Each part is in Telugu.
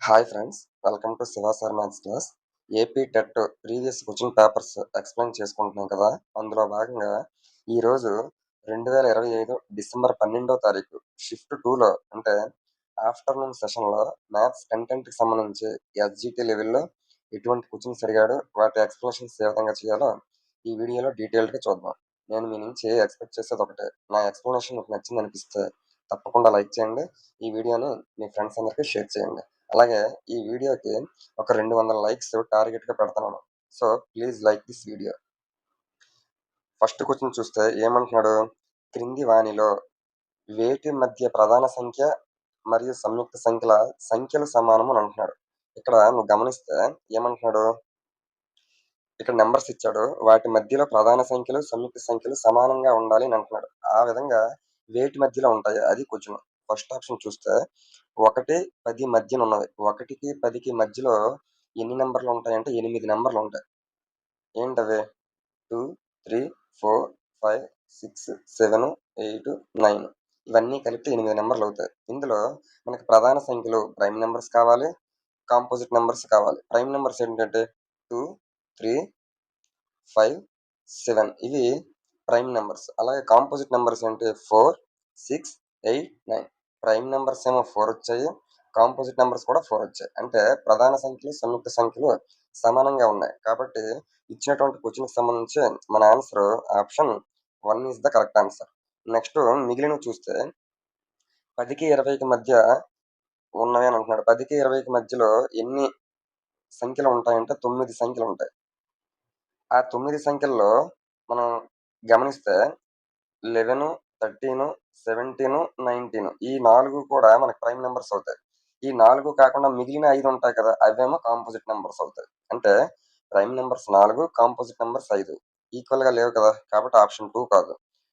Hi friends, welcome to Shiva sir maths class. AP TET previous question papers explain చేసుకుంటున్నాం కదా. అందులో భాగంగా ఈరోజు 2025 డిసెంబర్ 12వ తారీఖు షిఫ్ట్ 2లో అంటే ఆఫ్టర్నూన్ సెషన్లో మ్యాథ్స్ కంటెంట్కి సంబంధించి ఎస్జిటి లెవెల్లో ఎటువంటి క్వశ్చన్స్ అడిగాడు, వాటి ఎక్స్ప్లెనేషన్స్ ఏ విధంగా చేయాలో ఈ వీడియోలో డీటెయిల్డ్గా చూద్దాం. నేను మీ నుంచి ఎక్స్పెక్ట్ చేసేది ఒకటే, నా ఎక్స్ప్లెనేషన్ మీకు నచ్చింది అనిపిస్తే తప్పకుండా లైక్ చేయండి. ఈ వీడియోని మీ ఫ్రెండ్స్ అందరికీ షేర్ చేయండి. అలాగే ఈ వీడియోకి ఒక 200 లైక్స్ టార్గెట్గా పెడుతున్నాను. So please like this video. First question చూస్తే ఏమంటున్నాడు, క్రింది వానిలో వేటి మధ్య ప్రధాన సంఖ్య మరియు సంయుక్త సంఖ్యలు సమానము అని అంటున్నాడు. ఇక్కడ నువ్వు గమనిస్తే ఏమంటున్నాడు, ఇక్కడ నెంబర్స్ ఇచ్చాడు, వాటి మధ్యలో ప్రధాన సంఖ్యలు సంయుక్త సంఖ్యలు సమానంగా ఉండాలి అని అంటున్నాడు. ఆ విధంగా వేటి మధ్యలో ఉంటాయి అది క్వశ్చన్. ఫస్ట్ ఆప్షన్ చూస్తే 1, 10 మధ్యన ఉన్నవి. 1కి 10కి మధ్యలో ఎన్ని నెంబర్లు ఉంటాయంటే 8 నెంబర్లు ఉంటాయి. ఏంటవి? 2, 3, 4, 5, 6, 7, 8, 9 ఇవన్నీ కలిపితే 8 నెంబర్లు అవుతాయి. ఇందులో మనకి ప్రధాన సంఖ్యలు ప్రైమ్ నెంబర్స్ కావాలి, కాంపోజిట్ నెంబర్స్ కావాలి. ప్రైమ్ నెంబర్స్ ఏంటంటే 2, 3, 5, 7 ఇవి ప్రైమ్ నెంబర్స్. అలాగే కాంపోజిట్ నెంబర్స్ అంటే 4, 6, 8, 9. ప్రైమ్ నెంబర్స్ ఏమో 4 వచ్చాయి, కాంపోజిట్ నెంబర్స్ కూడా 4 వచ్చాయి. అంటే ప్రధాన సంఖ్యలు సంయుక్త సంఖ్యలు సమానంగా ఉన్నాయి. కాబట్టి ఇచ్చినటువంటి క్వశ్చన్కి సంబంధించి మన answer option 1 is the correct answer. Next మిగిలినవి చూస్తే 10కి 20కి మధ్య ఉన్నవి అని అంటున్నాడు. 10కి 20కి మధ్యలో ఎన్ని సంఖ్యలు ఉంటాయంటే 9 సంఖ్యలు ఉంటాయి. ఆ 9 సంఖ్యల్లో మనం గమనిస్తే 11, 13, 17, 19 ఈ 4 కూడా మనకి ప్రైమ్ నెంబర్స్ అవుతాయి. ఈ 4 కాకుండా మిగిలిన 5 ఉంటాయి కదా, అవేమో కాంపోజిట్ నెంబర్స్ అవుతాయి. అంటే ప్రైమ్ నెంబర్స్ 4, కాంపోజిట్ నెంబర్స్ 5 ఈక్వల్గా లేవు కదా, కాబట్టి ఆప్షన్ 2 కాదు.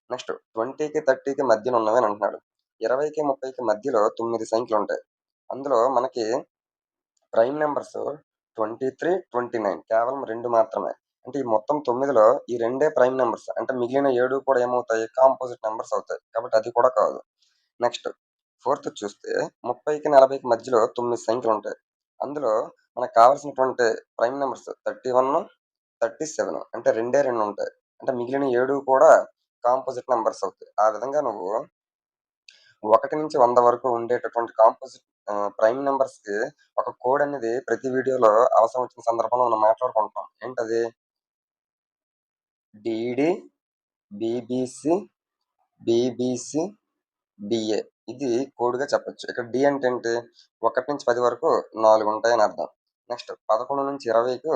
నెక్స్ట్ 20కి 30కి మధ్యన ఉన్నవి అని అంటున్నాడు. 20కి 30కి మధ్యలో 9 సంఖ్యలు ఉంటాయి. అందులో మనకి ప్రైమ్ నెంబర్స్ 23, 29 కేవలం 2 మాత్రమే. అంటే ఈ మొత్తం 9లో ఈ రెండే ప్రైమ్ నెంబర్స్. అంటే మిగిలిన 7 కూడా ఏమవుతాయి, కాంపోజిట్ నెంబర్స్ అవుతాయి. కాబట్టి అది కూడా కాదు. నెక్స్ట్ ఫోర్త్ చూస్తే 30కి 40కి మధ్యలో 9 సంఖ్యలు ఉంటాయి. అందులో మనకు కావాల్సినటువంటి ప్రైమ్ నెంబర్స్ 31, 37 అంటే రెండే 2 ఉంటాయి. అంటే మిగిలిన 7 కూడా కాంపోజిట్ నెంబర్స్ అవుతాయి. ఆ విధంగా నువ్వు 1 నుంచి 100 వరకు ఉండేటటువంటి కాంపోజిట్ ప్రైమ్ నెంబర్స్కి ఒక కోడ్ అనేది ప్రతి వీడియోలో అవసరం వచ్చిన సందర్భంలో మనం మాట్లాడుకుంటాం. ఏంటది? DD, BBC, BBC, DA. ఇది కోడ్గా చెప్పొచ్చు. ఇక్కడ డి అంటే ఏంటి? 1 నుంచి 10 వరకు 4 ఉంటాయని అర్థం. నెక్స్ట్ 11 నుంచి 20కు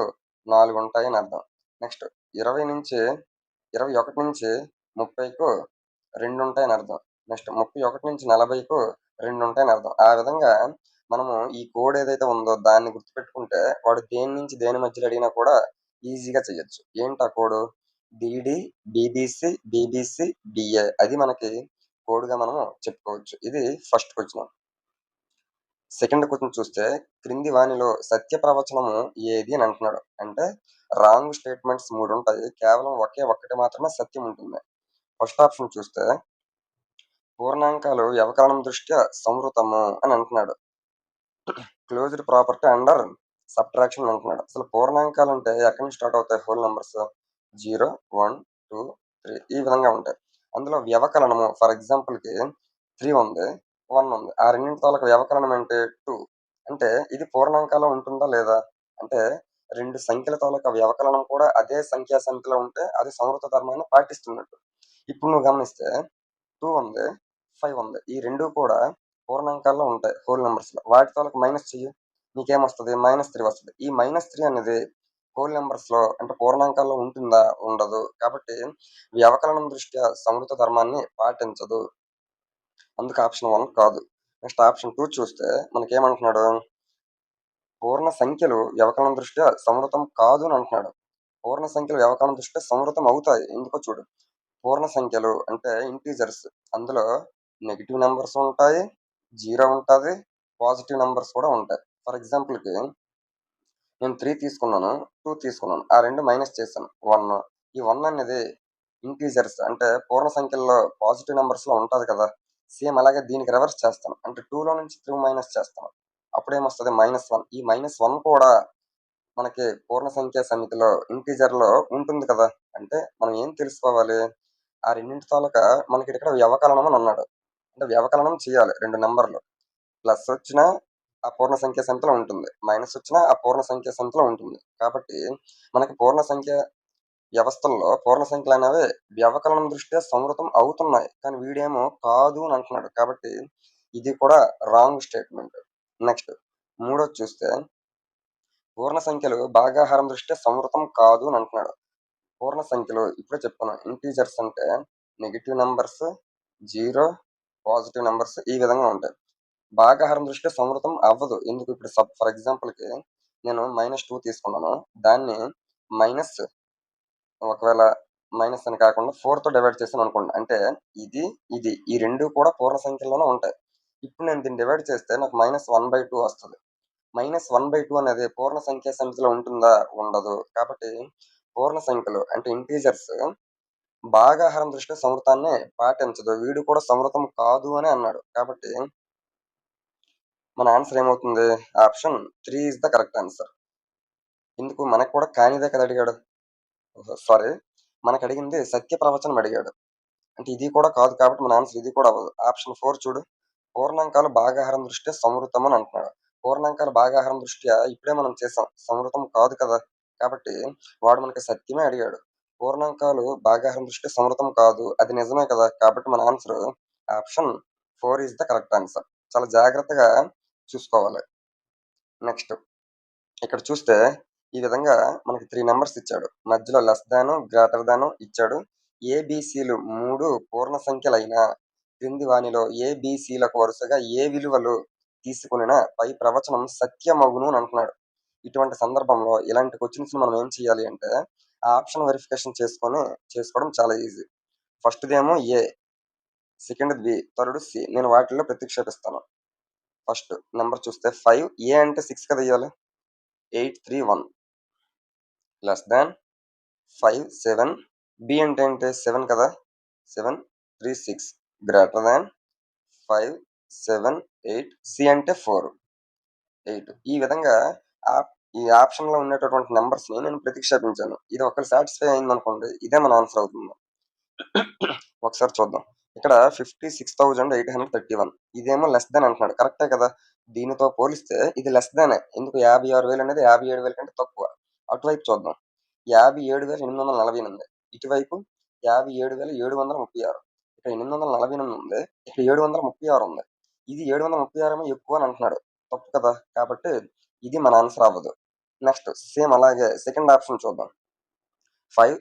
4 ఉంటాయని అర్థం. నెక్స్ట్ 20 నుంచి 21 నుంచి 30కు 2 ఉంటాయని అర్థం. నెక్స్ట్ 31 నుంచి 40కు 2 ఉంటాయని అర్థం. ఆ విధంగా మనము ఈ కోడ్ ఏదైతే ఉందో దాన్ని గుర్తుపెట్టుకుంటే వాడు దేని నుంచి దేని మధ్యలో అడిగినా కూడా ఈజీగా చేయొచ్చు. ఏంటి ఆ code? DD, BBC, BBC, DA. అది మనకి కోడ్గా మనము చెప్పుకోవచ్చు. ఇది ఫస్ట్ క్వశ్చన్. సెకండ్ క్వశ్చన్ చూస్తే క్రింది వానిలో సత్య ప్రవచనము ఏది అని అంటున్నాడు. అంటే రాంగ్ స్టేట్మెంట్స్ 3 ఉంటాయి, కేవలం ఒకే ఒక్కటి మాత్రమే సత్యం ఉంటుంది. ఫస్ట్ ఆప్షన్ చూస్తే పూర్ణాంకాలు వ్యవకలనం దృష్ట్యా సంవృతము అని అంటున్నాడు. క్లోజ్డ్ ప్రాపర్టీ అండర్ సబ్ట్రాక్షన్ అంటున్నాడు. అసలు పూర్ణాంకాలు అంటే ఎక్కడి నుంచి స్టార్ట్ అవుతాయి? హోల్ నెంబర్స్ 0, 1, 2, 3 ఈ విధంగా ఉంటాయి. అందులో వ్యవకలనము ఫర్ ఎగ్జాంపుల్కి 3 ఉంది, 1 ఉంది. ఆ రెండింటి తాలూకు వ్యవకలనం అంటే 2. అంటే ఇది పూర్ణాంకాల్లో ఉంటుందా లేదా? అంటే రెండు సంఖ్యల తాలూకా వ్యవకలనం కూడా అదే సంఖ్యా సంఖ్యలో ఉంటే అది సంవృత ధర్మాన్ని పాటిస్తున్నట్టు. ఇప్పుడు నువ్వు గమనిస్తే 2 ఉంది, 5 ఉంది. ఈ రెండు కూడా పూర్ణాంకాల్లో ఉంటాయి హోల్ నెంబర్స్లో. వాటి తాలూకు మైనస్ చెయ్యి, నీకేమొస్తుంది? -3 వస్తుంది. ఈ -3 అనేది హోల్ నెంబర్స్లో అంటే పూర్ణాంకాల్లో ఉంటుందా? ఉండదు. కాబట్టి వ్యవకలనం దృష్ట్యా సంవృత ధర్మాన్ని పాటించదు. అందుకు ఆప్షన్ 1 కాదు. నెక్స్ట్ ఆప్షన్ 2 చూస్తే మనకేమంటున్నాడు, పూర్ణ సంఖ్యలు వ్యవకలనం దృష్ట్యా సంవృతం కాదు అని అంటున్నాడు. పూర్ణ సంఖ్యలు వ్యవకలనం దృష్ట్యా సంవృతం అవుతాయి. ఎందుకో చూడు. పూర్ణ సంఖ్యలు అంటే ఇంటీజర్స్. అందులో నెగిటివ్ నెంబర్స్ ఉంటాయి, 0 ఉంటుంది, పాజిటివ్ నెంబర్స్ కూడా ఉంటాయి. ఫర్ ఎగ్జాంపుల్కి నేను 3 తీసుకున్నాను, 2 తీసుకున్నాను. ఆ రెండు మైనస్ చేశాను, 1. ఈ 1 అనేది ఇంటీజర్స్ అంటే పూర్ణ సంఖ్యల్లో పాజిటివ్ నెంబర్స్లో ఉంటుంది కదా. సేమ్ అలాగే దీనికి రివర్స్ చేస్తాను. అంటే 2లో నుంచి 3 మైనస్ చేస్తాను. అప్పుడేమొస్తది -1. ఈ -1 కూడా మనకి పూర్ణ సంఖ్యా సమితిలో ఇంటీజర్‌లో ఉంటుంది కదా! అంటే మనం ఏం తెలుసుకోవాలి? ఆ రెండింటి తాలూకా మనకిక్కడ వ్యవకలనం అని అన్నాడు. అంటే వ్యవకలనం చేయాలి 2 నంబర్‌లు. ప్లసొచ్చినా ఆ పూర్ణ సంఖ్యా సమితిలో ఉంటుంది. మైనసొచ్చినా ఆ పూర్ణ సంఖ్యా సమితిలో ఉంటుంది. కాబట్టి మనకి పూర్ణ సంఖ్య వ్యవస్థల్లో పూర్ణ సంఖ్యలనేవి వ్యవకలనం దృష్ట్యా సంవృతం అవుతున్నాయి. కానీ వీడేమో కాదు అని అంటున్నాడు. కాబట్టి ఇది కూడా రాంగ్ స్టేట్‌మెంట్. నెక్స్ట్ మూడోది చూస్తే పూర్ణ సంఖ్యలు భాగాహారం దృష్ట్యా సంవృతం కాదు అని అంటున్నాడు. పూర్ణ సంఖ్యలు ఇప్పుడే చెప్పుకున్నాం. ఇంటీజర్స్ అంటే నెగెటివ్ నంబర్స్, 0, పాజిటివ్ నంబర్స్ ఈ విధంగా ఉంటాయి. భాగాహారం దృష్ట్యా సంవృతం అవ్వదు. ఎందుకు? ఇప్పుడు ఫర్ ఎగ్జాంపుల్‌కి నేను -2 తీసుకున్నాను. దాన్ని మైనస్ ఒకవేళ మైనస్ అని కాకుండా 4తో డివైడ్ చేశాననుకోండి. అంటే ఇది, ఇది ఈ 2 కూడా పూర్ణ సంఖ్యల్లోనే ఉంటాయి. ఇప్పుడు నేను దీన్ని డివైడ్ చేస్తే నాకు -1/2 వస్తది. -1/2 అనేది పూర్ణ సంఖ్యా సమితిలో ఉంటుందా? ఉండదు. కాబట్టి పూర్ణ సంఖ్యలు అంటే ఇంటీజర్స్ భాగాహారం దృష్ట్యా సంవృతాన్ని పాటించదు. వీడు కూడా సంవృతం కాదు అనే అన్నాడు. కాబట్టి మన ఆన్సర్ ఏమవుతుంది? Option 3 is the correct answer. ఎందుకు? మనకు కూడా కానిదే కదా అడిగాడు. సారీ, మనకడిగింది సత్య ప్రవచనం అడిగాడు. అంటే ఇది కూడా కాదు కాబట్టి మన ఆన్సర్ ఇది కూడా అవ్వదు. ఆప్షన్ 4 చూడు. పూర్ణాంకాలు భాగాహారం దృష్ట్యా సంవృతం అని అంటున్నాడు. పూర్ణాంకాలు భాగాహారం దృష్ట్యా ఇప్పుడే మనం చేసాం. సంవృతం కాదు కదా! కాబట్టి వాడు మనకి సత్యమే అడిగాడు. పూర్ణాంకాలు భాగాహారం దృష్ట్యా సంవృతం కాదు. అది నిజమే కదా! కాబట్టి మన answer option 4 is the correct answer. చాలా జాగ్రత్తగా చూసుకోవాలి. నెక్స్ట్ ఇక్కడ చూస్తే ఈ విధంగా మనకి 3 నంబర్స్ ఇచ్చాడు. మధ్యలో లెస్ థాను, గ్రేటర్ థాను ఇచ్చాడు. ఏబీసీలు 3 పూర్ణ సంఖ్యలైనా క్రింది వానిలో ఏబీసీలకు వరుసగా ఏ విలువలు తీసుకొనినా పై ప్రవచనం సత్యమగును అని అంటున్నాడు. ఇటువంటి సందర్భంలో ఇలాంటి క్వెషన్స్‌ని మనం ఏం చేయాలి అంటే ఆ ఆప్షన్ వెరిఫికేషన్ చేసుకోవడం చాలా ఈజీ. ఫస్ట్‌దేమో ఏ, సెకండ్‌ది బి, థర్డ్ సి. నేను వాటిల్లో ప్రతిక్షేపిస్తాను. ఫస్ట్ నంబర్ చూస్తే 5 ఏ అంటే 6 కదా ఇయ్యాలి. 8, 3, 1 లెస్ థాన్ 5, 7 బి అంటే ఏంటి 7 కదా! 7, 3, 6 గ్రేటర్ థాన్ 5, 7, 8 సి అంటే 4, 8 ఈ విధంగా ఆప్ ఈ ఆప్షన్‌లో ఉండేటటువంటి నంబర్స్‌ని నేను ప్రతిక్షేపించాను. ఇది ఒకవేళ సాటిస్ఫై అయిందనుకోండి, ఇదే మన ఆన్సర్ అవుతుంది. ఒకసారి చూద్దాం. ఇక్కడ 56,831 ఇదేమో లెస్ థాన్ అంటున్నాడు. కరెక్టే కదా! దీనితో పోలిస్తే ఇది లెస్ థానే. ఎందుకు 56,000 అనేది 57,000 కంటే తక్కువ. అటువైపు చూద్దాం. 57,848 ఇటువైపు 57,736 ఇక్కడ 848 ఉంది. ఇక్కడ 736 ఉంది. ఇది 736 ఏమో ఎక్కువ అని అంటున్నాడు. తప్పు కదా! కాబట్టి ఇది మన ఆన్సర్ అవ్వదు. నెక్స్ట్ సేమ్ అలాగే సెకండ్ ఆప్షన్ చూద్దాం. 5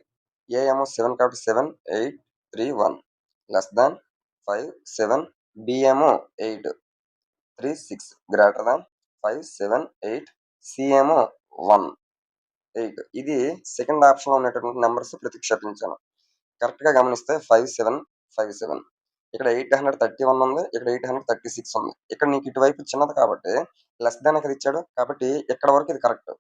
ఏ ఏమో 7 కాబట్టి 7, 8, 3, 1 లెస్ థాన్ 5, 7 బి ఏమో 8, 3, 6 గ్రేటర్ థాన్ 5, 7, 8 సి ఏమో 1, 8 ఇది సెకండ్ ఆప్షన్‌లో ఉన్నటువంటి నంబర్స్ ప్రతిక్షేపించాను. కరెక్ట్‌గా గమనిస్తే 5, 7, 5, 7 ఇక్కడ 831 ఉంది. ఇక్కడ 836 ఉంది. ఇక్కడ నీకు ఇటువైపు చిన్నది కాబట్టి లెస్ థాన్ కదా ఇచ్చాడు. కాబట్టి ఇక్కడి వరకు ఇది కరెక్ట్.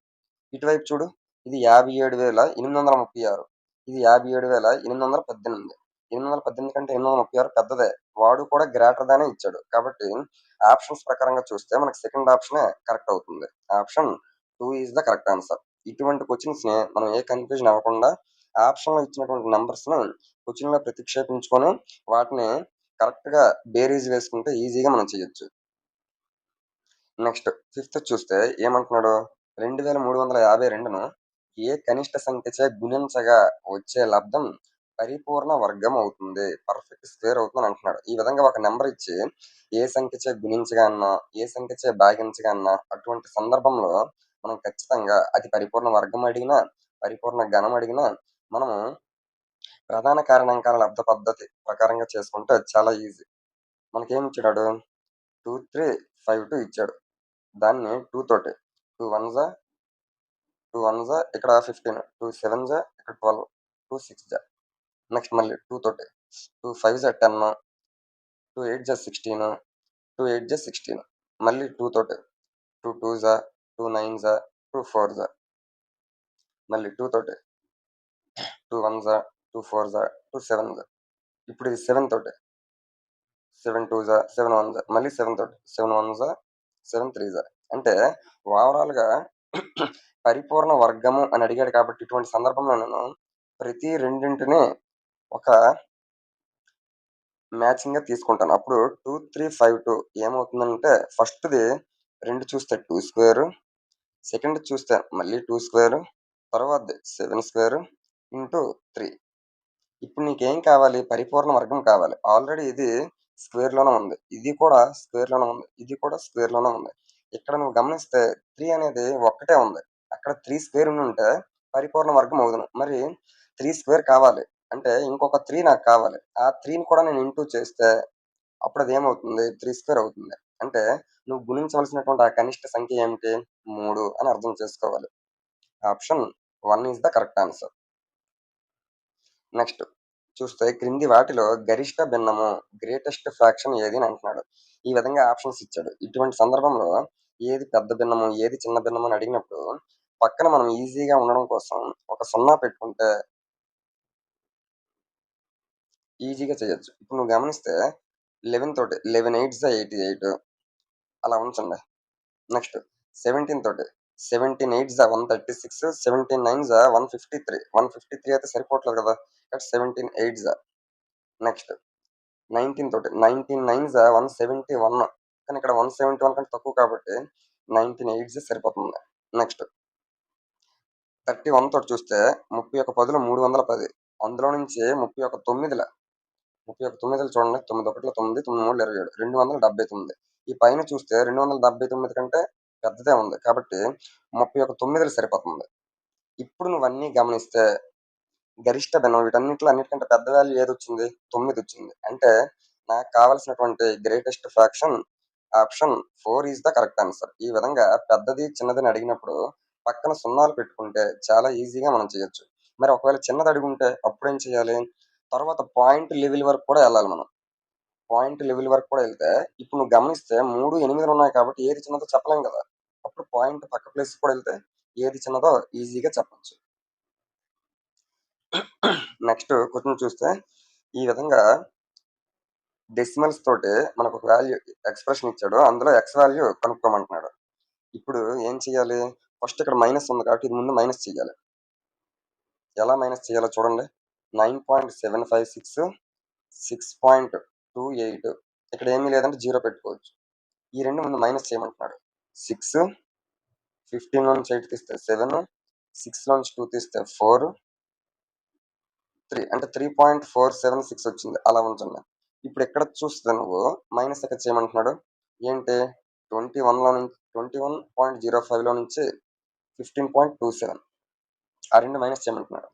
ఇటువైపు చూడు. ఇది 57,836 ఇది 57,818 818 కంటే 836 పెద్దదే. వాడు కూడా గ్రేటర్ దానే ఇచ్చాడు. కాబట్టి ఆప్షన్స్ ప్రకారంగా చూస్తే మనకు సెకండ్ ఆప్షనే కరెక్ట్ అవుతుంది. Option 2 is the correct answer. ఇటువంటి క్వెషన్స్‌ని మనం ఏ కన్‌ఫ్యూజన్ అవ్వకుండా ఆప్షన్‌లో ఇచ్చినటువంటి నంబర్స్‌ని క్వెషన్‌లో ప్రతిక్షేపించుకొని వాటిని కరెక్ట్‌గా బేరీజ్ వేసుకుంటే ఈజీగా మనం చేయొచ్చు. నెక్స్ట్ ఫిఫ్త్ చూస్తే ఏమంటున్నాడు? 2352ను ఏ కనిష్ట సంఖ్యచే గుణించగా వచ్చే లబ్ధం పరిపూర్ణ వర్గం అవుతుంది. పర్ఫెక్ట్ స్క్వేర్ అవుతుందని అంటున్నాడు. ఈ విధంగా ఒక నంబర్ ఇచ్చి ఏ సంఖ్యచే గుణించగా అన్నా, ఏ సంఖ్యచే భాగించగా అన్నా అటువంటి సందర్భంలో మనం ఖచ్చితంగా అది పరిపూర్ణ వర్గం అడిగినా, పరిపూర్ణ ఘనం అడిగినా మనము ప్రధాన కారణాంకాల లబ్ధ పద్ధతి ప్రకారంగా చేసుకుంటే అది చాలా ఈజీ. మనకేమి ఇచ్చాడు? 2, 3, 5, 2 ఇచ్చాడు. దాన్ని 2 తోటి 2 వన్స్ 2 వన్స్ ఇక్కడ 15 2 సెవెన్స్ ఇక్కడ 12 2 సిక్స్ నెక్స్ట్ మళ్ళీ 2 తోటి 2 ఫైవ్స్ 10 2 ఎయిట్స్ 16 2 ఎయిట్స్ 16 మళ్ళీ 2 తోటి 2 టూస్ 2 నైన్స్ 2 ఫోర్స్ మళ్ళీ 2 తోటి 2 వన్స్ 2 ఫోర్స్ 2 సెవెన్స్ ఇప్పుడు ఇది 7 తోటి 7 టూస్ 7 వన్స్ మళ్ళీ 7 తోటి 7 వన్స్ 7 త్రీస్ అంటే ఓవరాల్‌గా పరిపూర్ణ వర్గము అని అడిగాడు కాబట్టి ఇటువంటి సందర్భంలో నేను ప్రతి రెండింటిని ఒక మ్యాచింగ్‌గా తీసుకుంటాను. అప్పుడు 2, 3, 5, 2 ఏమవుతుందంటే ఫస్ట్‌ది 2 చూస్తే 2 స్క్వేరు, సెకండ్‌ది చూస్తే మళ్ళీ 2 స్క్వేరు, తర్వాతది 7 స్క్వేరు ఇంటూ 3. ఇప్పుడు నీకేం కావాలి? పరిపూర్ణ వర్గం కావాలి. ఆల్రెడీ ఇది స్క్వేర్‌లోనే ఉంది. ఇది కూడా స్క్వేర్‌లోనే ఉంది. ఇది కూడా స్క్వేర్‌లోనే ఉంది. ఇక్కడ నువ్వు గమనిస్తే 3 అనేది ఒక్కటే ఉంది. అక్కడ 3 స్క్వేర్ ఉండుంటే పరిపూర్ణ వర్గం అవుదును. మరి 3 స్క్వేర్ కావాలి. అంటే ఇంకొక 3 నాకు కావాలి. ఆ 3ని కూడా నేను ఇంటూ చేస్తే అప్పుడు అదేమవుతుంది? 3 స్క్వేర్ అవుతుంది. అంటే నువ్వు గుణించవలసినటువంటి ఆ కనిష్ట సంఖ్య ఏమిటి? 3 అని అర్థం చేసుకోవాలి. Option 1 is the correct answer. Next చూస్తే క్రింది వాటిలో గరిష్ట భిన్నము గ్రేటెస్ట్ ఫ్రాక్షన్ ఏది అని అంటున్నాడు. ఈ విధంగా ఆప్షన్స్ ఇచ్చాడు. ఇటువంటి సందర్భంలో ఏది పెద్ద భిన్నము, ఏది చిన్న భిన్నము అని అడిగినప్పుడు పక్కన మనం ఈజీగా ఉండడం కోసం ఒక 0 పెట్టుకుంటే ఈజీగా చేయొచ్చు. ఇప్పుడు నువ్వు గమనిస్తే 11 తోటి 11 ఎయిట్స్ 88 అలా ఉంచండి. నెక్స్ట్ 17 తోటి 17 ఎయిట్స్ 136, 17 నైన్స్ 153. 153 అయితే సరిపోవట్లేదు కదా! కాబట్టి 17 ఎయిట్స్. నెక్స్ట్ 19 తోటి 19 నైన్స్ 171. కానీ ఇక్కడ 171 కంటే తక్కువ కాబట్టి 19 ఎయిట్స్ సరిపోతుంది. నెక్స్ట్ 31 తోటి చూస్తే 31 10 310. అందులో నుంచి 31 9ల 31 9లు చూడండి. 9 ఒకటిలో 9, 9 మూడులో 27, 279. ఈ పైన చూస్తే 279 కంటే పెద్దదే ఉంది. కాబట్టి 31 9లు సరిపోతుంది. ఇప్పుడు నువ్వన్నీ గమనిస్తే గరిష్ట భిన్నం వీటన్నిటిలో అన్నిటికంటే పెద్ద వాల్యూ ఏదొచ్చింది? 9 వచ్చింది. అంటే నాకు కావాల్సినటువంటి greatest fraction option 4 is the correct answer. ఈ విధంగా పెద్దది, చిన్నదని అడిగినప్పుడు పక్కన సున్నాలు పెట్టుకుంటే చాలా ఈజీగా మనం చేయొచ్చు. మరి ఒకవేళ చిన్నది అడుగుంటే అప్పుడేం చేయాలి? తర్వాత పాయింట్ లెవెల్ వరకు కూడా వెళ్ళాలి మనం. పాయింట్ లెవెల్ వరకు కూడా వెళ్తే ఇప్పుడు నువ్వు గమనిస్తే 3, 8 ఉన్నాయి కాబట్టి ఏది చిన్నదో చెప్పలేం కదా! అప్పుడు పాయింట్ పక్క ప్లేస్ కూడా వెళ్తే ఏది చిన్నదో ఈజీగా చెప్పొచ్చు. నెక్స్ట్ క్వెషన్ చూస్తే ఈ విధంగా డెసిమల్స్ తోటి మనకు ఒక వాల్యూ ఎక్స్ప్రెషన్ ఇచ్చాడు. అందులో ఎక్స్ వాల్యూ కనుక్కోమంటున్నాడు. ఇప్పుడు ఏం చేయాలి? ఫస్ట్ ఇక్కడ మైనస్ ఉంది కాబట్టి ఇది ముందు మైనస్ చేయాలి. ఎలా మైనస్ చేయాలో చూడండి. 9.756, 6.28. ఇక్కడ ఏమీ లేదంటే 0 పెట్టుకోవచ్చు. ఈ రెండు ముందు మైనస్ చేయమంటున్నాడు. 6, 15 నుంచి 8 తీస్తే 7, 6 నుంచి 2 తీస్తే 4, 3 అంటే 3.476 వచ్చింది. అలా ఉంచండి. ఇప్పుడు ఎక్కడ చూస్తే నువ్వు మైనస్ ఎక్కడ చేయమంటున్నాడు? ఏంటి 21లో నుంచి 21.05లో నుంచి 15.27 ఆ రెండు మైనస్ చేయమంటున్నాడు.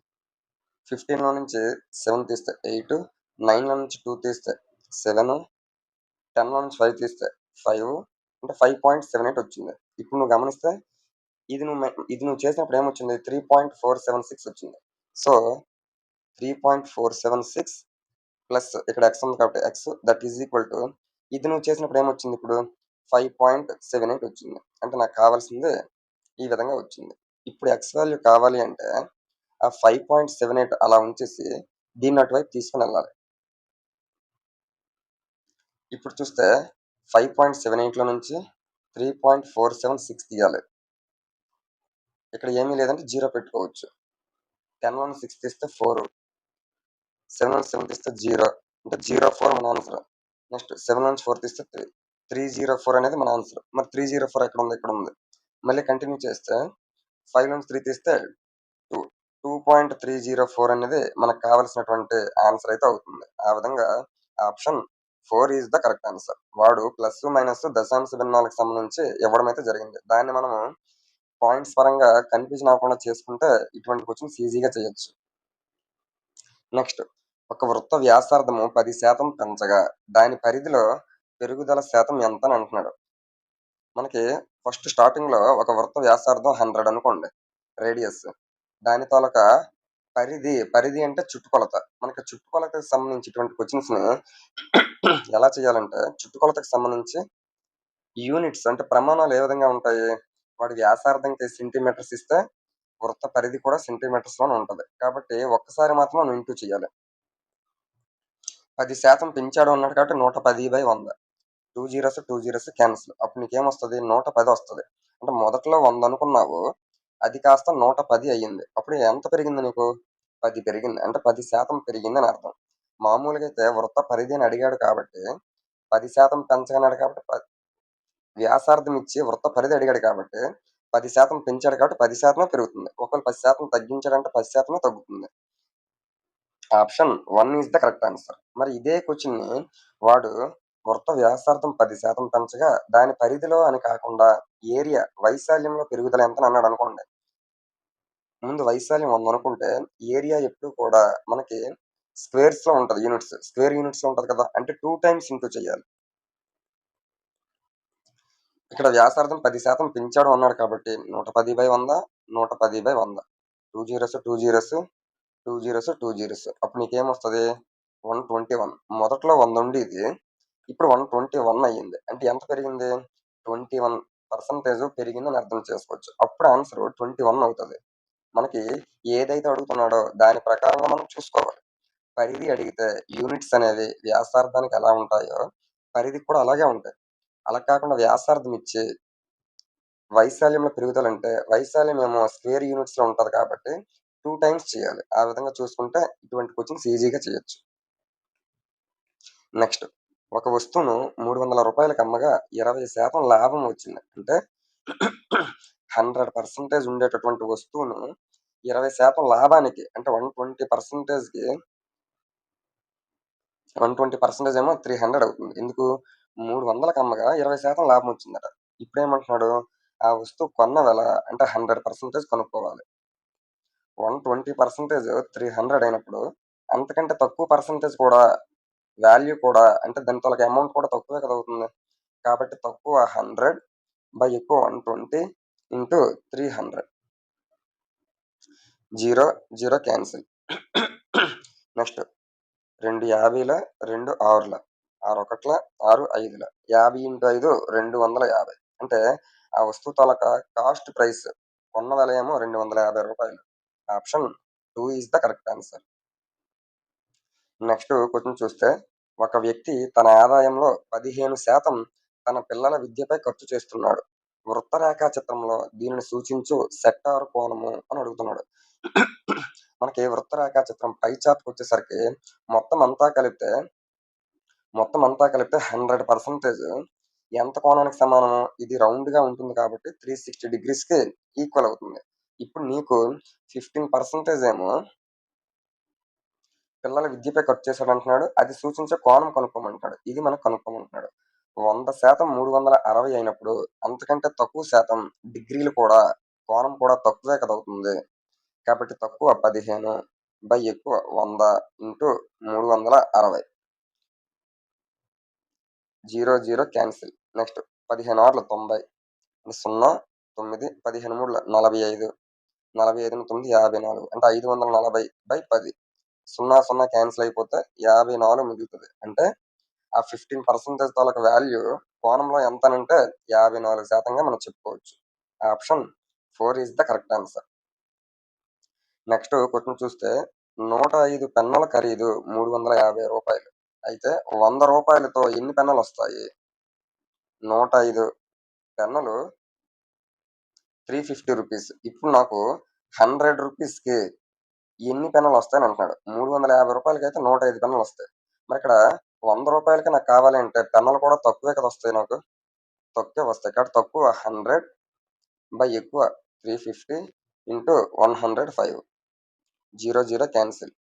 15లో నుంచి 7 తీస్తే 8, 9లో నుంచి 2 తీస్తే 7, 10లో నుంచి 5 తీస్తే 5 అంటే 5.78 వచ్చింది. ఇప్పుడు నువ్వు గమనిస్తే ఇది నువ్వు చేసినప్పుడు ఏమొచ్చింది? 3.476 వచ్చింది. సో 3.476 ప్లస్ ఇక్కడ ఎక్స్ ఉంది కాబట్టి X that is equal to ఇది నువ్వు చేసినప్పుడు ఏమొచ్చింది ఇప్పుడు 5.78 వచ్చింది. అంటే నాకు కావాల్సింది ఈ విధంగా వచ్చింది. ఇప్పుడు ఎక్స్ వాల్యూ కావాలి అంటే ఆ 5.78 అలా ఉంచేసి దీన్ని అటువైపు తీసుకుని వెళ్ళాలి. ఇప్పుడు చూస్తే 5.78లో నుంచి 3.476 తీయాలి. ఇక్కడ ఏమీ లేదంటే 0 పెట్టుకోవచ్చు. 10 లో 6 తీస్తే 4, 7 నుంచి 7 తీస్తే 0 అంటే 04 మన ఆన్సర్. నెక్స్ట్ 7 నుంచి 4 తీస్తే 3, 304 అనేది మన ఆన్సర్. మరి 304 ఎక్కడ ఉంది? ఇక్కడ ఉంది. మళ్ళీ కంటిన్యూ చేస్తే 5 నుంచి 3 తీస్తే 2, 2.304 అనేది మనకు కావాల్సినటువంటి ఆన్సర్ అయితే అవుతుంది. ఆ విధంగా option 4 is the correct answer. వాడు ప్లస్ మైనస్ దశాంశ భిన్నాలకు సంబంధించి ఇవ్వడం అయితే జరిగింది. దాన్ని మనము పాయింట్స్ పరంగా కన్ఫ్యూజన్ అవ్వకుండా చేసుకుంటే ఇటువంటి క్వశ్చన్స్ ఈజీగా చేయొచ్చు. నెక్స్ట్ ఒక వృత్త వ్యాసార్థము 10% పెంచగా దాని పరిధిలో పెరుగుదల శాతం ఎంత అని అంటున్నాడు. మనకి ఫస్ట్ స్టార్టింగ్ లో ఒక వృత్త వ్యాసార్థం 100 అనుకోండి రేడియస్. దాని తాలూకా పరిధి అంటే చుట్టుకొలత. మనకి చుట్టుకొలతకు సంబంధించినటువంటి క్వశ్చన్స్ ని ఎలా చేయాలంటే చుట్టుకొలతకు సంబంధించి యూనిట్స్ అంటే ప్రమాణాలు ఏ విధంగా ఉంటాయి? వాడి వ్యాసార్థంకి సెంటీమీటర్స్ ఇస్తే వృత్త పరిధి కూడా సెంటీమీటర్స్ లోనే ఉంటది. కాబట్టి ఒక్కసారి మాత్రం మనం ఇంటూ చేయాలి. 10% పెంచాడు అన్నాడు కాబట్టి 110/100. 2 జీరోస్, 2 జీరోస్ క్యాన్సిల్. అప్పుడు నీకేమొస్తది? 110 వస్తది. అంటే మొదట్లో 100 అనుకున్నావు. అది కాస్త 110 అయ్యింది. అప్పుడు ఎంత పెరిగింది నీకు? 10 పెరిగింది. అంటే 10% పెరిగిందని అర్థం. మామూలుగా అయితే వృత్త పరిధి అని అడిగాడు కాబట్టి 10% పెంచమన్నాడు కాబట్టి వ్యాసార్థం ఇచ్చి వృత్త పరిధి అడిగాడు కాబట్టి 10% పెంచాడు కాబట్టి 10% పెరుగుతుంది. ఒకవేళ 10% తగ్గించాడంటే 10% తగ్గుతుంది. Option 1 is the correct answer. మరి ఇదే క్వెషన్‌ని వాడు వృత్త వ్యాసార్థం 10% పెంచగా దాని పరిధిలో అని కాకుండా ఏరియా వైశాల్యంలో పెరుగుదల ఎంతని అన్నాడనుకోండి. ముందు వైశాల్యం 100 అనుకుంటే ఏరియా ఎప్పుడు కూడా మనకి స్క్వేర్స్‌లో ఉంటది యూనిట్స్. స్క్వేర్ యూనిట్స్‌లో ఉంటది కదా! అంటే 2 టైమ్స్ ఇంటూ చేయాలి. ఇక్కడ వ్యాసార్థం 10% పెంచాడు అన్నాడు కాబట్టి 110/100, 110/100. 2 జీరోస్, 2 జీరోస్, 2 జీరోస్, 2 జీరోస్. అప్పుడు నీకేమొస్తది? 121. మొదట్లో 100 ఉండేది. ఇప్పుడు 121 అయ్యింది. అంటే ఎంత పెరిగింది? 21% పెరిగిందని అర్థం చేసుకోవచ్చు. అప్పుడు ఆన్సర్ 21 అవుతది. మనకి ఏదైతే అడుగుతున్నాడో దాని ప్రకారంగా మనం చూసుకోవాలి. పరిధి అడిగితే యూనిట్స్ అనేవి వ్యాసార్థానికి ఎలా ఉంటాయో పరిధికి కూడా అలాగే ఉంటాయి. అలా కాకుండా వ్యాసార్థం ఇచ్చి వైశాల్యంలో పెరుగుదలంటే వైశాల్యం ఏమో స్క్వేర్ యూనిట్స్‌లో ఉంటది కాబట్టి 2 టైమ్స్ చేయాలి. ఆ విధంగా చూసుకుంటే ఇటువంటి క్వెషన్స్ ఈజీగా చేయొచ్చు. నెక్స్ట్ ఒక వస్తువును రూ. 300కి అమ్మగా 20% లాభం వచ్చింది. అంటే 100% ఉండేటటువంటి వస్తువును 20% లాభానికి అంటే 120%కి 120% ఏమో 300 అవుతుంది. ఎందుకు? 300కి అమ్మగా 20% లాభం వచ్చిందట. ఇప్పుడేమంటున్నాడు? ఆ వస్తువు కొన్న వెల అంటే 100% కనుక్కోవాలి. 120% 300 అయినప్పుడు అంతకంటే తక్కువ పర్సెంటేజ్ కూడా వాల్యూ కూడా అంటే దాని తాలూకా అమౌంట్ కూడా తక్కువే కదా అవుతుంది. కాబట్టి తక్కువ 100 బై ఎక్కువ 120 ఇంటూ 300. 0, 0 క్యాన్సిల్. నెక్స్ట్ 2 50ల, 2 6ల, 6 ఒకట్ల, 6 5ల, 50 ఇంటూ 5 250. అంటే ఆ వస్తువు తాలూకా కాస్ట్ ప్రైస్ కొన్న వెల ఏమో రూ. 250. Option 2 is the correct answer. Next question చూస్తే ఒక వ్యక్తి తన ఆదాయంలో 15% తన పిల్లల విద్యపై ఖర్చు చేస్తున్నాడు. వృత్త రేఖా చిత్రంలో దీనిని సూచించు సెక్టార్ కోణము అని అడుగుతున్నాడు. మనకి వృత్త రేఖా చిత్రం పై చార్ట్‌కి వచ్చేసరికి మొత్తం అంతా కలిపితే 100% ఎంత కోణానికి సమానము? ఇది రౌండ్‌గా ఉంటుంది కాబట్టి 360 డిగ్రీస్‌కి ఈక్వల్ అవుతుంది. ఇప్పుడు నీకు 15% ఏమో పిల్లల విద్యపై ఖర్చు చేశాడంటున్నాడు. అది సూచించే కోణం కనుక్కోమంటున్నాడు. ఇది మనకు కనుక్కోమంటున్నాడు. 100% 360 అయినప్పుడు అంతకంటే తక్కువ శాతం డిగ్రీలు కూడా కోణం కూడా తక్కువే కదా అవుతుంది. కాబట్టి తక్కువ 15 బై ఎక్కువ 100 ఇంటూ 360. 0, 0 క్యాన్సిల్. నెక్స్ట్ 15 ఆరుల 90. 0, 9, 15 మూడుల 45. 45 9 54. అంటే 540/10. 0, 0 క్యాన్సిల్ అయిపోతే 54 మిగులుతది. అంటే ఆ 15% తాలూకా వాల్యూ కోణంలో ఎంతనంటే 54%గా మనం చెప్పుకోవచ్చు. Option 4 is the correct answer. Next question చూస్తే 105 పెన్నుల ఖరీదు రూ. 350. అయితే రూ. 100తో ఎన్ని పెన్నులొస్తాయి? 105 పెన్నులు రూ. 350. ఇప్పుడు నాకు రూ. 100కి ఎన్ని పెన్నులొస్తాయని అంటున్నాడు. రూ. 350కైతే 105 పెన్నులొస్తాయి. మరి ఇక్కడ రూ. 100కి నాకు కావాలి అంటే పెన్నులు కూడా తక్కువే కదా వస్తాయి నాకు. తక్కువే వస్తాయి. కాబట్టి తక్కువ 100 బై ఎక్కువ 350 ఇంటూ 105. 0, 0 క్యాన్సిల్.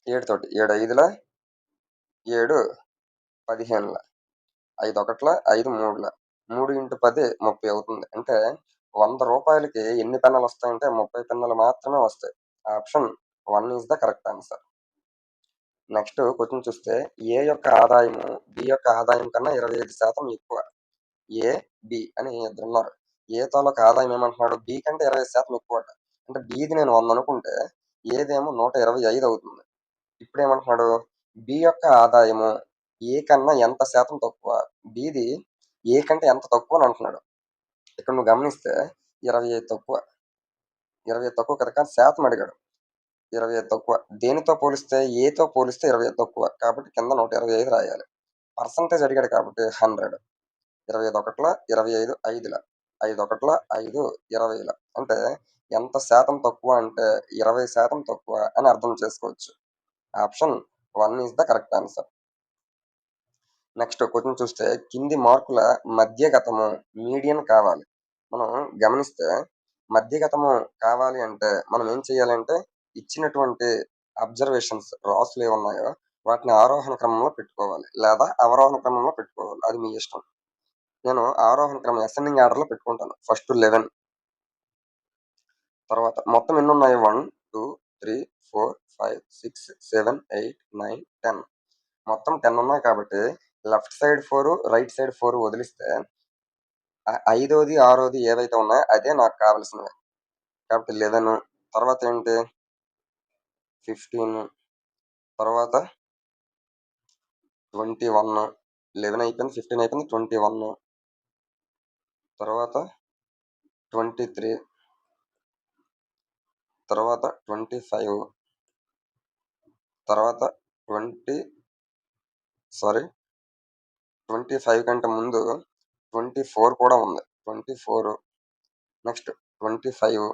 7 తోటి 7 5ల 7 15ల 5 ఒకట్ల 5 మూడుల 3 ఇంటూ 10 30 అవుతుంది. అంటే రూ. 100కి ఎన్ని పెన్నులు వస్తాయంటే 30 పెన్నులు మాత్రమే వస్తాయి. Option 1 is the correct answer. Next question చూస్తే ఏ యొక్క ఆదాయము బి యొక్క ఆదాయం కన్నా 25% ఎక్కువ. ఏ, బి అని ఇద్దరున్నారు. ఏ తాలూకా ఆదాయం ఏమంటున్నాడు? బి కంటే 25% ఎక్కువట. అంటే బిది నేను 100 అనుకుంటే ఏదేమో 125 అవుతుంది. ఇప్పుడేమంటున్నాడు? బి యొక్క ఆదాయము ఏ కన్నా ఎంత శాతం తక్కువ? బిది ఏ కంటే ఎంత తక్కువ అని అంటున్నాడు. ఇక్కడ నువ్వు గమనిస్తే 25 తక్కువ. 25 తక్కువ కదా! కానీ శాతం అడిగాడు. 25 తక్కువ. దేనితో పోలిస్తే? ఏతో పోలిస్తే 25 తక్కువ. కాబట్టి కింద 125 రాయాలి. పర్సెంటేజ్ అడిగాడు కాబట్టి 100. 25 ఒకట్ల 25 ఐదుల 5 ఒకట్ల 5 20ల అంటే ఎంత శాతం తక్కువ అంటే 20% తక్కువ అని అర్థం చేసుకోవచ్చు. Option 1 is the correct answer. Next question చూస్తే కింది మార్కుల మధ్యగతము మీడియన్ కావాలి. మనం గమనిస్తే మధ్యగతము కావాలి అంటే మనం ఏం చేయాలంటే ఇచ్చినటువంటి అబ్జర్వేషన్స్ రాసులు ఏమున్నాయో వాటిని ఆరోహణ క్రమంలో పెట్టుకోవాలి లేదా అవరోహణ క్రమంలో పెట్టుకోవాలి. అది మీ ఇష్టం. నేను ఆరోహణ క్రమం అసెండింగ్ ఆర్డర్లో పెట్టుకుంటాను. ఫస్ట్ 11, తర్వాత మొత్తం ఎన్ని ఉన్నాయి 1 2 3 4 5 6 7 8 9 10 మొత్తం 10 ఉన్నాయి కాబట్టి లెఫ్ట్ సైడ్ 4 రైట్ సైడ్ 4 వదిలిస్తే ఐదోది ఆరోది ఏవైతే ఉన్నాయో అదే నాకు కావాల్సినవి. కాబట్టి 11 తర్వాత ఏంటి 15 తర్వాత 21 11 అయిపోయింది 15 అయిపోయింది 21 తర్వాత 23 తర్వాత 25 తర్వాత 25 కంటే ముందు 24 కూడా ఉంది. 24 నెక్స్ట్ 25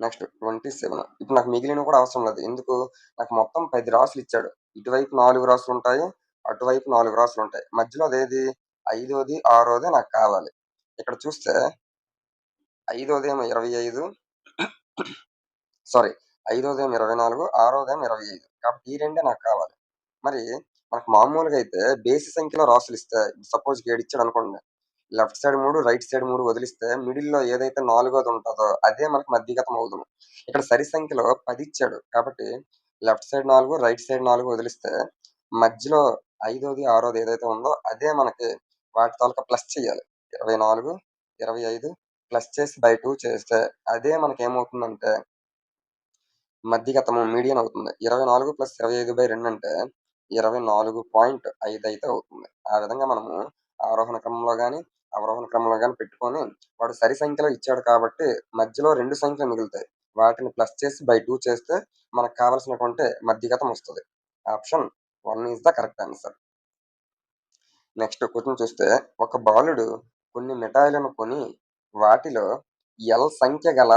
నెక్స్ట్ 27. ఇప్పుడు నాకు మిగిలినవి కూడా అవసరం లేదు. ఎందుకు? నాకు మొత్తం 10 రాసులు ఇచ్చాడు. ఇటువైపు 4 రాసులు ఉంటాయి, అటువైపు 4 రాసులు ఉంటాయి. మధ్యలో అదేది ఐదోది ఆరోది నాకు కావాలి. ఇక్కడ చూస్తే ఐదోదేమో 25 సారీ ఐదోదేమో 24 ఆరోదేమో 25 కాబట్టి ఈ రెండే నాకు కావాలి. మరి మనకు మామూలుగా అయితే బేసి సంఖ్యలో రాసులు ఇస్తే సపోజ్ 7 ఇచ్చాడు అనుకోండి, లెఫ్ట్ సైడ్ 3 రైట్ సైడ్ 3 వదిలిస్తే మిడిల్లో ఏదైతే నాలుగోది ఉంటుందో అదే మనకు మధ్యగతం అవుతుంది. ఇక్కడ సరి సంఖ్యలో 10 ఇచ్చాడు కాబట్టి లెఫ్ట్ సైడ్ 4 రైట్ సైడ్ 4 వదిలిస్తే మధ్యలో ఐదోది ఆరోది ఏదైతే ఉందో అదే మనకి వాటి తాలూకా ప్లస్ చేయాలి. 24 25 ప్లస్ చేసి బై 2 చేస్తే అదే మనకి ఏమవుతుందంటే మధ్యగతము మీడియన్ అవుతుంది. 24 ప్లస్ 25/2 అంటే 24.5 అయితే అవుతుంది. ఆ విధంగా మనము ఆరోహణ క్రమంలో కానీ అవరోహణ క్రమంలో కానీ పెట్టుకొని వాడు సరి సంఖ్యలో ఇచ్చాడు కాబట్టి మధ్యలో 2 సంఖ్యలు మిగులుతాయి. వాటిని ప్లస్ చేసి బై 2 చేస్తే మనకు కావలసినటువంటి మధ్యగతం వస్తుంది. Option 1 is the correct answer. Next question చూస్తే ఒక బాలుడు కొన్ని మిఠాయిలను కొని వాటిలో ఎల్ సంఖ్య గల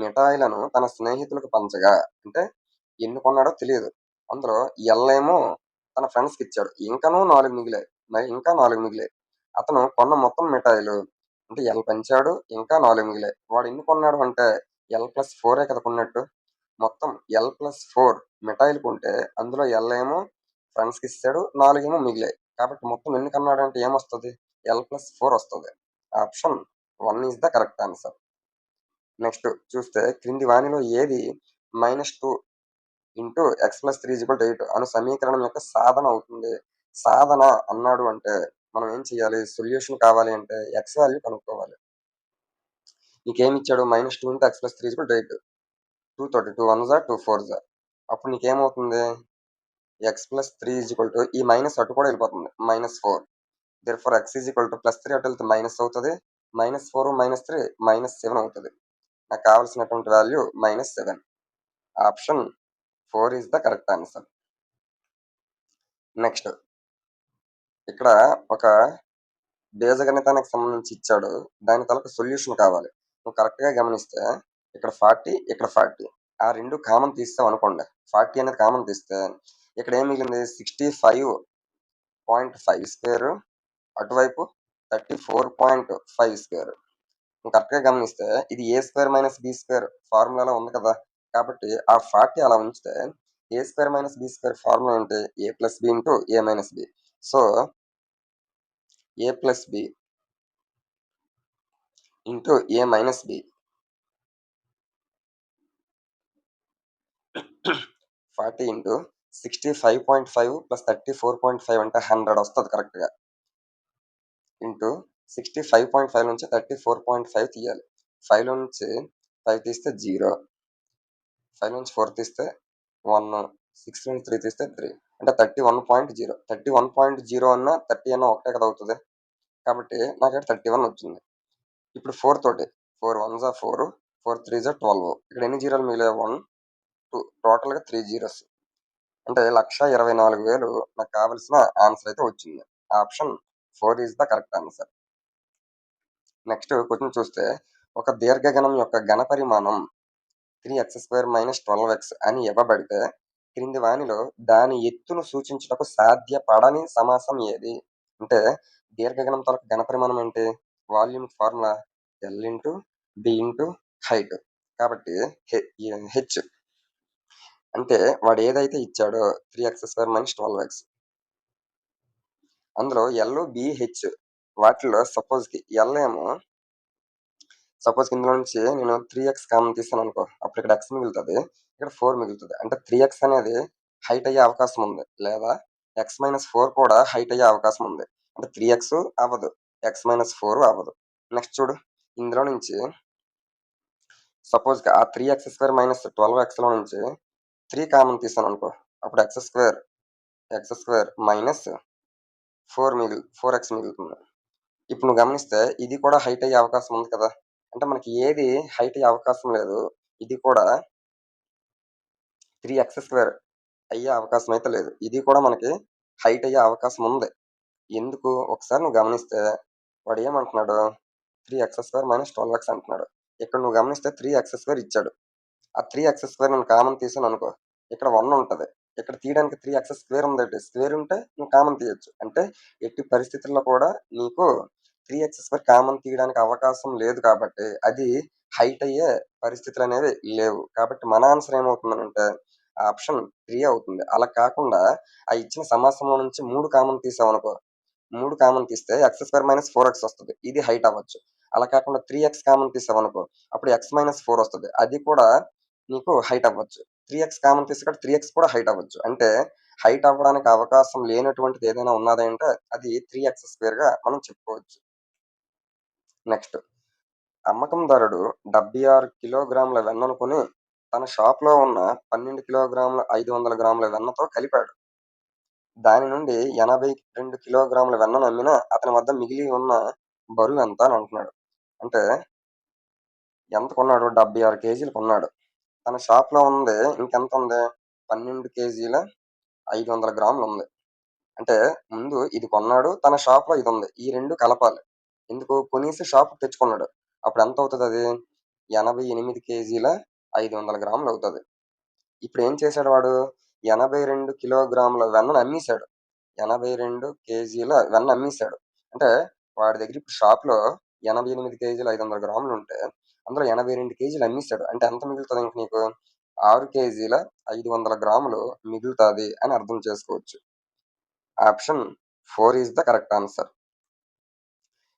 మిఠాయిలను తన స్నేహితులకు పంచగా అంటే ఎన్ని కొన్నాడో తెలియదు. అందులో ఎల్ ఏమో తన ఫ్రెండ్స్కి ఇచ్చాడు. ఇంకాను 4 మిగిలాయి. మరి ఇంకా 4 మిగిలాయి. అతను కొన్న మొత్తం మిఠాయిలు అంటే ఎల్ పంచాడు ఇంకా 4 మిగిలాయి. వాడు ఎన్ని కొన్నాడు అంటే L+4 కదా కొన్నట్టు. మొత్తం L+4 మిఠాయిలు కొంటే అందులో ఎల్ ఏమో ఫ్రెండ్స్కి ఇస్తాడు 4 ఏమో మిగిలాయి. కాబట్టి మొత్తం ఎన్ని కన్నాడు అంటే ఏమొస్తుంది L+4 వస్తుంది. Option 1 is the correct answer. Next చూస్తే క్రింది వానిలో ఏది -2 ఇంటూ x+3 8 అను సమీకరణం యొక్క సాధన అవుతుంది. సాధన అన్నాడు అంటే మనం ఏం చేయాలి? సొల్యూషన్ కావాలి అంటే x వాల్యూ కనుక్కోవాలి. నీకేమి ఇచ్చాడు? -2 ఇంటూ x+3 8 2 తోటి 2 1 జా 2 4 జా అప్పుడు నీకేమవుతుంది? x+3 ఈ మైనస్ అటు కూడా వెళ్ళిపోతుంది -4. therefore x +3 అటు వెళ్తే మైనస్ అవుతుంది. -4 -3 -7 అవుతుంది. నాకు కావాల్సినటువంటి value -7. Option 4 is the correct answer. Next ఇక్కడ ఒక బీజగణితానికి సంబంధించి ఇచ్చాడు. దాని తాలూకు సొల్యూషన్ కావాలి. నువ్వు కరెక్ట్గా గమనిస్తే ఇక్కడ 40 ఇక్కడ 40 ఆ రెండు కామన్ తీస్తావు అనుకోండి. 40 అనేది కామన్ తీస్తే ఇక్కడ ఏం మిగిలింది 65.5 స్క్వేర్ అటువైపు 34.5 స్క్వేర్. నువ్వు కరెక్ట్గా గమనిస్తే ఇది A² - B² ఫార్ములాలో ఉంది కదా. కాబట్టి ఆ 40 అలా ఉంచితే A² - B² ఫార్ములా ఏంటి? A+B into A - B. So A+B into A - B 40 into 65.5 plus 34.5 అంటే 100 వస్తుంది కరెక్ట్గా. ఇంటూ 65.5 నుంచి 34.5 తీయాలి. 5లో నుంచి 5 తీస్తే 0, 5 నుంచి 4 తీస్తే 1, 6 నుంచి 3 తీస్తే 3 అంటే 31.0. 31.0 అన్నా 30 అన్నా ఒకటే కదా అవుతుంది. కాబట్టి నాకు ఇక్కడ 31 వచ్చింది. ఇప్పుడు 4 తోటి 4 1 జా 4, 4 3 జా 12. ఇక్కడ ఎన్ని జీరోలు మిగిలాయి? 1 2 టోటల్గా 3 జీరోస్ అంటే 1,24,000 నాకు కావాల్సిన ఆన్సర్ అయితే వచ్చింది. Option 4 is the correct answer. Next question చూస్తే ఒక దీర్ఘగణం యొక్క ఘన పరిమాణం 3x² - 12x అని ఇవ్వబడితే క్రింది వానిలో దాని ఎత్తును సూచించుటకు సాధ్యపడని సమాసం ఏది? అంటే దీర్ఘగణం తాలూకు ఘన పరిమాణం ఏంటి? Volume formula L into B into height. కాబట్టి హెచ్ అంటే వాడు ఏదైతే ఇచ్చాడో 3x² - 12x అందులో L, B, H వాటిలో సపోజ్కి L ఏమో సపోజ్ ఇందులో నుంచి నేను 3x కామన్ తీసాను అనుకో, అప్పుడు ఇక్కడ x మిగులుతుంది, ఇక్కడ 4 మిగులుతుంది. అంటే 3x అనేది హైట్ అయ్యే అవకాశం ఉంది, లేదా x-4 కూడా హైట్ అయ్యే అవకాశం ఉంది. అంటే 3x అవ్వదు, x-4 అవ్వదు. నెక్స్ట్ చూడు, ఇందులో నుంచి సపోజ్గా ఆ 3x² - 12xలో నుంచి 3 కామన్ తీసాను అనుకో, అప్పుడు x² మైనస్ 4x మిగులుతుంది. ఇప్పుడు నువ్వు గమనిస్తే ఇది కూడా హైట్ అయ్యే అవకాశం ఉంది కదా. అంటే మనకి ఏది హైట్ అయ్యే అవకాశం లేదు, ఇది కూడా 3x² అయ్యే అవకాశం అయితే లేదు, ఇది కూడా మనకి హైట్ అయ్యే అవకాశం ఉంది. ఎందుకు ఒకసారి నువ్వు గమనిస్తే వాడు ఏమంటున్నాడు, 3x² - 12x అంటున్నాడు. ఇక్కడ నువ్వు గమనిస్తే 3x² ఇచ్చాడు, ఆ 3x² నేను కామన్ తీసాను అనుకో, ఇక్కడ 1 ఉంటుంది, ఇక్కడ తీయడానికి 3x² ఉంది, స్క్వేర్ ఉంటే నువ్వు కామన్ తీయచ్చు. అంటే ఎట్టి పరిస్థితుల్లో కూడా నీకు 3x² కామన్ తీయడానికి అవకాశం లేదు, కాబట్టి అది హైట్ అయ్యే పరిస్థితులు అనేవి లేవు. కాబట్టి మన ఆన్సర్ ఏమవుతుందంటే ఆప్షన్ 3 అవుతుంది. అలా కాకుండా ఆ ఇచ్చిన సమాసంలో నుంచి 3 కామన్ తీసావు అనుకో, 3 కామన్ తీస్తే x² - 4x వస్తుంది, ఇది హైట్ అవ్వచ్చు. అలా కాకుండా 3x కామన్ తీసావు అనుకో, అప్పుడు x-4 వస్తుంది, అది కూడా నీకు హైట్ అవ్వచ్చు. 3x కామన్ తీస్తే 3x కూడా హైట్ అవ్వచ్చు. అంటే హైట్ అవ్వడానికి అవకాశం లేనటువంటిది ఏదైనా ఉన్నదంటే అది 3x² మనం చెప్పుకోవచ్చు. నెక్స్ట్, అమ్మకందారుడు 76 కిలోగ్రాముల వెన్నను కొని తన షాప్లో ఉన్న 12 కిలోగ్రాముల 500 గ్రాముల వెన్నతో కలిపాడు. దాని నుండి 82 కిలోగ్రాముల వెన్నను అమ్మినా అతని వద్ద మిగిలి ఉన్న బరువు ఎంత అని అంటున్నాడు. అంటే ఎంత కొన్నాడు? 76 కేజీలు కొన్నాడు. తన షాప్లో ఉంది ఇంకెంత ఉంది? 12 కేజీల 500 గ్రాములు ఉంది. అంటే ముందు ఇది కొన్నాడు, తన షాప్లో ఇది ఉంది, ఈ రెండు కలపాలి. ఎందుకు? కొనేసి షాప్ తెచ్చుకున్నాడు, అప్పుడు ఎంత అవుతుంది? అది 88 కేజీల 500 గ్రాములు అవుతుంది. ఇప్పుడు ఏం చేశాడు వాడు? 82 కిలోగ్రాముల వెన్నను అమ్మేశాడు, 82 కేజీల వెన్న అమ్మేశాడు. అంటే వాడి దగ్గర ఇప్పుడు షాప్లో 88 కేజీల 500 గ్రాములు ఉంటే అందులో 82 కేజీలు అమ్మేశాడు. అంటే ఎంత మిగులుతుంది ఇంక నీకు? 6 కేజీల 500 గ్రాములు మిగులుతుంది అని అర్థం చేసుకోవచ్చు. Option 4 is the correct answer.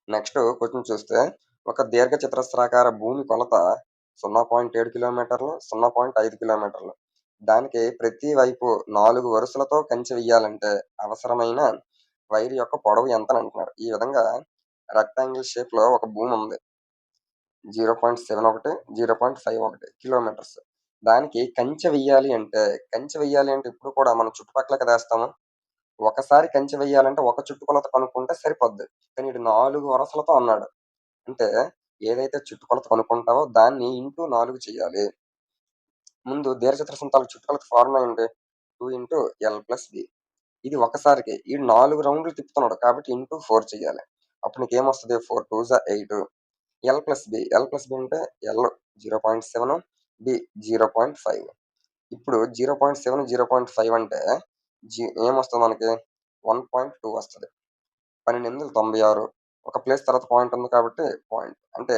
Next question చూస్తే ఒక దీర్ఘచతురస్రాకార భూమి కొలత 0.7 కిలోమీటర్లు, 0.5 కిలోమీటర్లు. దానికి ప్రతి వైపు 4 వరుసలతో కంచె వేయాలంటే అవసరమైన వైర్ యొక్క పొడవు ఎంత అని అంటున్నాడు. ఈ విధంగా రెక్టాంగిల్ షేప్లో ఒక భూమి ఉంది, 0.71, 0.51 కిలోమీటర్స్. దానికి కంచె వెయ్యాలి అంటే ఇప్పుడు కూడా మనం చుట్టుపక్కల కదా వేస్తాము. ఒకసారి కంచె వెయ్యాలంటే ఒక చుట్టుకొలత కనుక్కుంటే సరిపోద్ది, కానీ ఇటు 4 వరుసలతో అన్నాడు. అంటే ఏదైతే చుట్టుకొలత కనుక్కుంటావో దాన్ని ఇంటూ 4 చేయాలి. ముందు దీర్ఘచతురస్రం తాలూకు చుట్టుకొలత ఫార్ములా ఏంటి? 2 × L+B. ఇది ఒకసారికి ఈ 4 రౌండ్లు తిప్పుతున్నాడు కాబట్టి ఇంటూ 4 చేయాలి. అప్పుడు నీకు ఏమొస్తుంది? 4 2 × 8. L+B అంటే L 0.7, B 0.5. ఇప్పుడు 0.7, 0.5 అంటే ఏమొస్తుంది మనకి? 1.2 వస్తుంది. 12 96, ఒక ప్లేస్ తర్వాత పాయింట్ ఉంది కాబట్టి పాయింట్, అంటే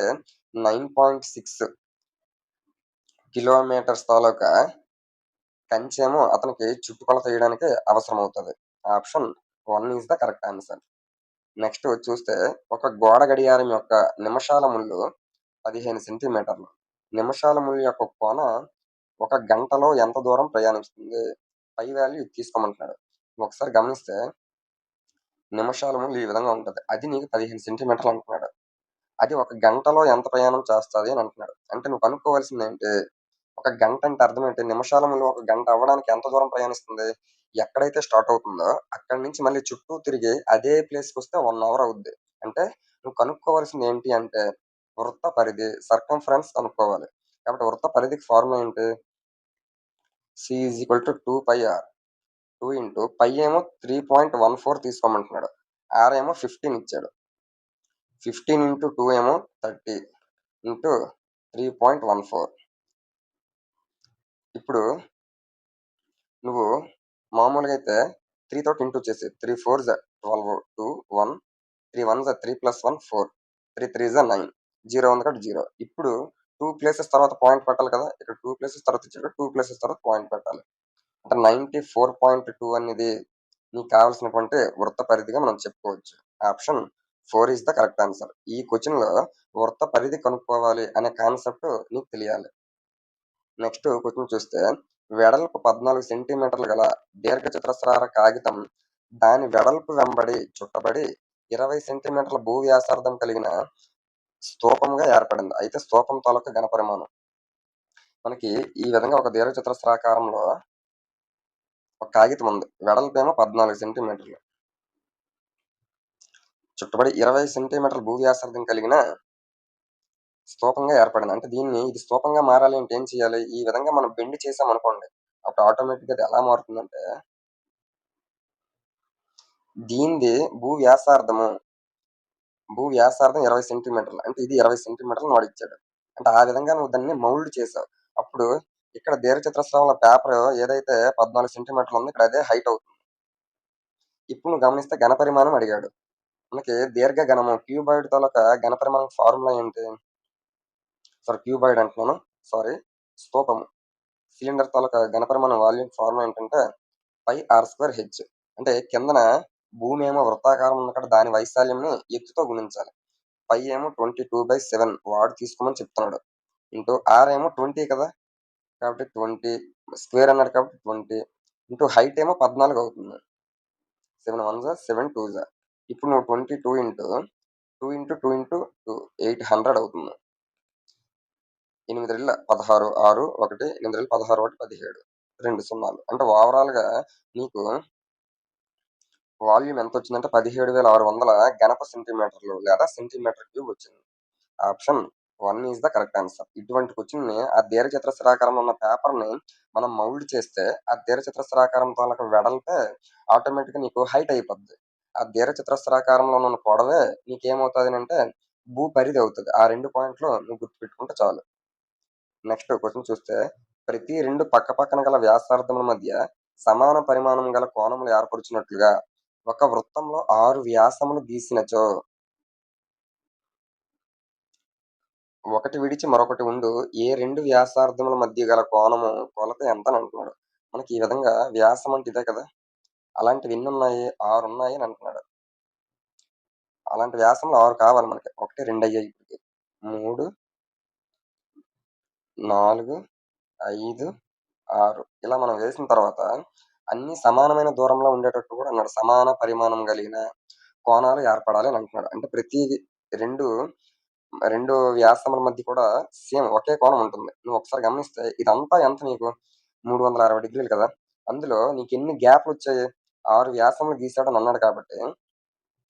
9.6 కిలోమీటర్స్ తాలూకా కంచేమో అతనికి చుట్టుకొలత వేయడానికి అవసరం అవుతుంది. Option 1 is the correct answer. Next చూస్తే ఒక గోడ గడియారం యొక్క నిమిషాల ముళ్ళు 15 సెంటీమీటర్లు. నిమిషాల ముళ్ళు యొక్క కోణ ఒక గంటలో ఎంత దూరం ప్రయాణిస్తుంది? పై వాల్యూ తీసుకోమంటున్నాడు. ఒకసారి గమనిస్తే నిమిషాల ముళ్ళు ఈ విధంగా ఉంటుంది, అది నీకు 15 సెంటీమీటర్లు అంటున్నాడు. అది ఒక గంటలో ఎంత ప్రయాణం చేస్తుంది అని అంటున్నాడు. అంటే నువ్వు కనుక్కోవాల్సింది ఏంటి? ఒక గంట అంటే అర్థం ఏంటి? నిమిషాల ముళ్ళు ఒక గంట అవ్వడానికి ఎంత దూరం ప్రయాణిస్తుంది? ఎక్కడైతే స్టార్ట్ అవుతుందో అక్కడి నుంచి మళ్ళీ చుట్టూ తిరిగి అదే ప్లేస్కి వస్తే 1 అవర్ అవుద్ది. అంటే నువ్వు కనుక్కోవాల్సింది ఏంటి అంటే వృత్త పరిధి, సర్కంఫరెన్స్ కనుక్కోవాలి. కాబట్టి వృత్త పరిధికి ఫార్ములా ఏంటి? C = 2πr. 2 × π ఏమో 3.14 తీసుకోమంటున్నాడు. ఆర్ ఏమో 15 ఇచ్చాడు. 15 ఇంటూ 2 ఏమో 30 ఇంటూ 3.14. ఇప్పుడు నువ్వు మామూలుగా అయితే 3 తోటి ఇంటూ చేసి 3 4 12 2 1 3 1 3 ప్లస్ 1 4 3 3 9 జీరో ఉంది కాబట్టి జీరో. ఇప్పుడు 2 ప్లేసెస్ తర్వాత పాయింట్ పెట్టాలి కదా, ఇక్కడ 2 ప్లేసెస్ తర్వాత ఇచ్చాడు, 2 ప్లేసెస్ తర్వాత పాయింట్ పెట్టాలి. అంటే 94.2 అనేది నీకు కావాల్సినటువంటి వృత్త పరిధిగా మనం చెప్పుకోవచ్చు. Option 4 is the correct answer. ఈ క్వశ్చన్లో వృత్త పరిధి కనుక్కోవాలి అనే కాన్సెప్ట్ నీకు తెలియాలి. నెక్స్ట్ క్వశ్చన్ చూస్తే, వెడల్పు 14 సెంటీమీటర్లు గల దీర్ఘచతురస్రార కాగితం దాని వెడల్పు వెంబడి చుట్టబడి 20 సెంటీమీటర్ల భూ వ్యాసార్థం కలిగిన స్తూపంగా ఏర్పడింది. అయితే స్తూపం తాలూకా ఘనపరిమాణం మనకి ఈ విధంగా ఒక దీర్ఘచతురస్రాకారంలో ఒక కాగితం ఉంది. వెడల్పు ఏమో 14 సెంటీమీటర్లు, చుట్టబడి 20 సెంటీమీటర్ల భూ వ్యాసార్థం కలిగిన స్తూపంగా ఏర్పడింది. అంటే ఇది స్తూపంగా మారాలి అంటే ఏం చేయాలి? ఈ విధంగా మనం బెండ్ చేసాం అనుకోండి, అప్పుడు ఆటోమేటిక్గా అది ఎలా మారుతుందంటే, దీనిది భూ వ్యాసార్థం 20 సెంటీమీటర్లు, అంటే ఇది 20 సెంటీమీటర్లు వాడు ఇచ్చాడు. అంటే ఆ విధంగా నువ్వు దాన్ని మౌల్డ్ చేసావు. అప్పుడు ఇక్కడ దీర్ఘచతురస్రంలో పేపర్ ఏదైతే 14 సెంటీమీటర్లు ఉందో ఇక్కడ అదే హైట్ అవుతుంది. ఇప్పుడు నువ్వు గమనిస్తే ఘనపరిమాణం అడిగాడు. మనకి దీర్ఘ ఘనము క్యూబాయిడ్ తాలూకా ఘనపరిమాణం ఫార్ములా ఏంటి? క్యూబాయిడ్ అంటున్నాను, స్తూపము సిలిండర్ తాలూకా ఘనపరిమాణం వాల్యూమ్ ఫార్ములా ఏంటంటే πr²h. అంటే కిందన భూమి ఏమో వృత్తాకారం ఉన్న కాడ దాని వైశాల్యంని ఎత్తుతో గుణించాలి. పై ఏమో 22/7 వాడు తీసుకోమని చెప్తున్నాడు. ఇంటూ ఆర్ ఏమో 20 కదా, కాబట్టి 20 స్క్వేర్ అన్నాడు కాబట్టి 20 ఇంటూ హైట్ ఏమో 14 అవుతుంది. 7 1 7 2 ఇప్పుడు నువ్వు 22 ఇంటూ 2 ఇంటూ 2 ఇంటూ 2 800 అవుతుంది. 8 2 16 6 1 8 2 16 1 17 2 సున్నాలు. అంటే ఓవరాల్గా నీకు వాల్యూమ్ ఎంత వచ్చిందంటే 17,600 ఘనప సెంటీమీటర్లు లేదా సెంటీమీటర్ క్యూబ్ వచ్చింది. Option 1 is the correct answer. ఇటువంటి క్వశ్చన్ని ఆ దీర్ఘచతురస్రాకారంలో ఉన్న పేపర్ని మనం మౌల్డ్ చేస్తే ఆ దీర్ఘచతురస్రాకారం తాలూకా వెడల్పే ఆటోమేటిక్గా నీకు హైట్ అయిపోద్ది. ఆ దీర్ఘచతురస్రాకారంలో ఉన్న పొడవే నీకేమవుతుంది అంటే భూ పరిధి అవుతుంది. ఆ 2 పాయింట్లు నువ్వు గుర్తుపెట్టుకుంటే చాలు. నెక్స్ట్ క్వశ్చన్ చూస్తే, ప్రతి 2 పక్కపక్కన గల వ్యాసార్థముల మధ్య సమాన పరిమాణం గల కోణములు ఏర్పరుచినట్లుగా ఒక వృత్తంలో 6 వ్యాసములు గీసినచో ఒకటి విడిచి మరొకటి ఉండు ఏ 2 వ్యాసార్థముల మధ్య గల కోణము కొలత ఎంత అని అంటున్నాడు. మనకి ఈ విధంగా వ్యాసం అంటే ఇదే కదా, అలాంటివి ఎన్ని ఉన్నాయి? 6 ఉన్నాయి అని అంటున్నాడు. అలాంటి వ్యాసంలో 6 కావాలి మనకి. 1 2 అయ్యాయి, ఇప్పటికి 3 4 5 6 ఇలా మనం వేసిన తర్వాత అన్ని సమానమైన దూరంలో ఉండేటట్టు కూడా అన్నాడు. సమాన పరిమాణం కలిగిన కోణాలు ఏర్పడాలి అని అంటున్నాడు. అంటే ప్రతి రెండు రెండు వ్యాసముల మధ్య కూడా సేమ్ ఒకే కోణం ఉంటుంది. నువ్వు ఒకసారి గమనిస్తే ఇదంతా ఎంత నీకు 360 డిగ్రీలు కదా, అందులో నీకు ఎన్ని గ్యాప్లు వచ్చాయి? 6 వ్యాసములు గీసాడని అన్నాడు కాబట్టి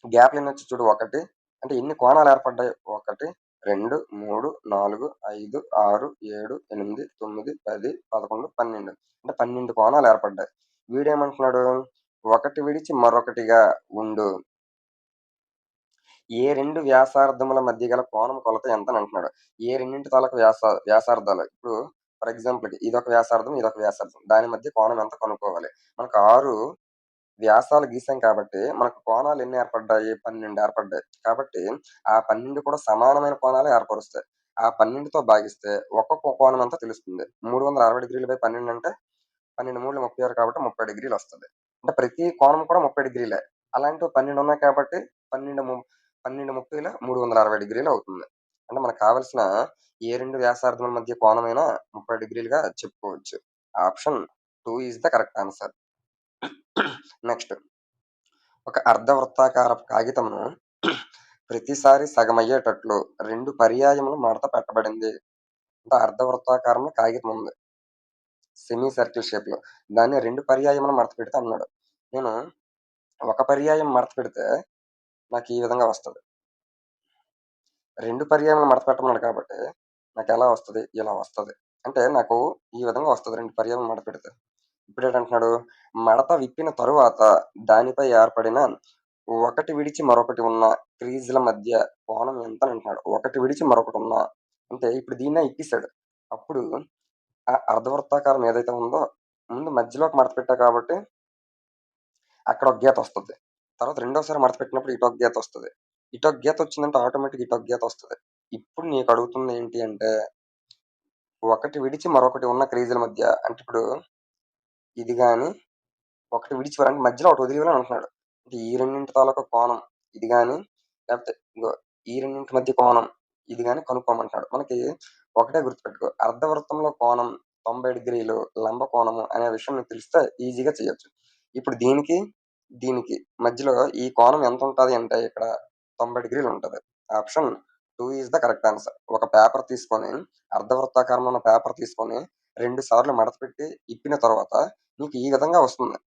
గ్యాప్లు ఎన్ని వచ్చి చూడు. ఒకటి అంటే ఎన్ని కోణాలు ఏర్పడ్డాయి? 1 2 3 4 5 6 7 8 9 10 11 12 అంటే 12 కోణాలు ఏర్పడ్డాయి. వీడేమంటున్నాడు? ఒకటి విడిచి మరొకటిగా ఉండు ఏ 2 వ్యాసార్థముల మధ్య గల కోణం కొలత ఎంత అని అంటున్నాడు. ఏ రెండింటి తాలూకు వ్యాసార్థాలు ఇప్పుడు ఫర్ ఎగ్జాంపుల్ ఇదొక వ్యాసార్థం, ఇదొక వ్యాసార్థం, దాని మధ్య కోణం ఎంత కనుక్కోవాలి. మనకు 6 వ్యాసాలు గీసాం కాబట్టి మనకు కోణాలు ఎన్ని ఏర్పడ్డాయి? 12 ఏర్పడ్డాయి. కాబట్టి ఆ 12 కూడా సమానమైన కోణాలు ఏర్పరుస్తాయి. ఆ 12తో భాగిస్తే ఒక్కొక్క కోణం అంతా తెలుస్తుంది. 360 డిగ్రీలు బై 12 అంటే 12 3 36 కాబట్టి 30 డిగ్రీలు వస్తుంది. అంటే ప్రతి కోణం కూడా 30 డిగ్రీలే. అలాంటివి 12 ఉన్నాయి కాబట్టి 12 30 360 డిగ్రీలు అవుతుంది. అంటే మనకు కావలసిన ఏ 2 వ్యాసార్థముల మధ్య కోణమైనా 30 డిగ్రీలుగా చెప్పుకోవచ్చు. Option 2 is the correct answer. Next, ఒక అర్ధవృత్తాకారపు కాగితమును ప్రతిసారి సగమయ్యేటట్లు 2 పర్యాయములు మడత పెట్టబడింది. అంటే అర్ధవృత్తాకారంలో కాగితం ఉంది, సెమీ సర్కిల్ షేప్ లో. దాన్ని 2 పర్యాయములు మడత పెడితే అన్నాడు. నేను ఒక పర్యాయం మడత పెడితే నాకు ఈ విధంగా వస్తుంది. 2 పర్యాయములు మడత పెట్టమన్నాడు కాబట్టి నాకు ఎలా వస్తుంది? ఇలా వస్తుంది. అంటే నాకు ఈ విధంగా వస్తుంది 2 పర్యాయములు మడత పెడితే. ఇప్పుడు ఏంటంటున్నాడు? మడత విప్పిన తరువాత దానిపై ఏర్పడిన ఒకటి విడిచి మరొకటి ఉన్న క్రీజుల మధ్య కోణం ఎంత అని అంటున్నాడు. ఒకటి విడిచి మరొకటి ఉన్న అంటే ఇప్పుడు దీన్నే ఇప్పిసాడు. అప్పుడు ఆ అర్ధవృత్తాకారం ఏదైతే ఉందో ముందు మధ్యలోకి మడత పెట్టా కాబట్టి అక్కడ ఒక గీతొస్తది. తర్వాత రెండోసారి మడత పెట్టినప్పుడు ఇటొక గీతొస్తది. ఇటొక గీతొచ్చిందంటే ఆటోమేటిక్‌గా ఇటొక గీతొస్తది. ఇప్పుడు నీకు అడుగుతుంది ఏంటి అంటే, ఒకటి విడిచి మరొకటి ఉన్న క్రీజుల మధ్య అంటే ఇప్పుడు ఇది గాని ఒకటి విడిచి అంటే మధ్యలో ఒకటి వదిలివేయాలి అంటున్నాడు. అంటే ఈ రెండింటి తాలూకా కోణం ఇది గాని, లేకపోతే ఇగో ఈ రెండింటి మధ్య కోణం ఇది గాని కనుక్కోమంటున్నాడు. మనకి ఒకటే గుర్తుపెట్టుకో. అర్ధవృత్తంలో కోణం 90 డిగ్రీలు, లంబ కోణము అనే విషయం నీకు తెలిస్తే ఈజీగా చేయొచ్చు. ఇప్పుడు దీనికి, దీనికి మధ్యలో ఈ కోణం ఎంతుంటది అంటే ఇక్కడ 90 డిగ్రీలు ఉంటది. Option 2 is the correct answer. ఒక పేపర్ తీసుకొని అర్ధవృత్తాకారంలో ఉన్న పేపర్ తీసుకొని 2 సార్లు మడత పెట్టి ఇప్పిన తర్వాత నీకు ఈ విధంగా వస్తుంది.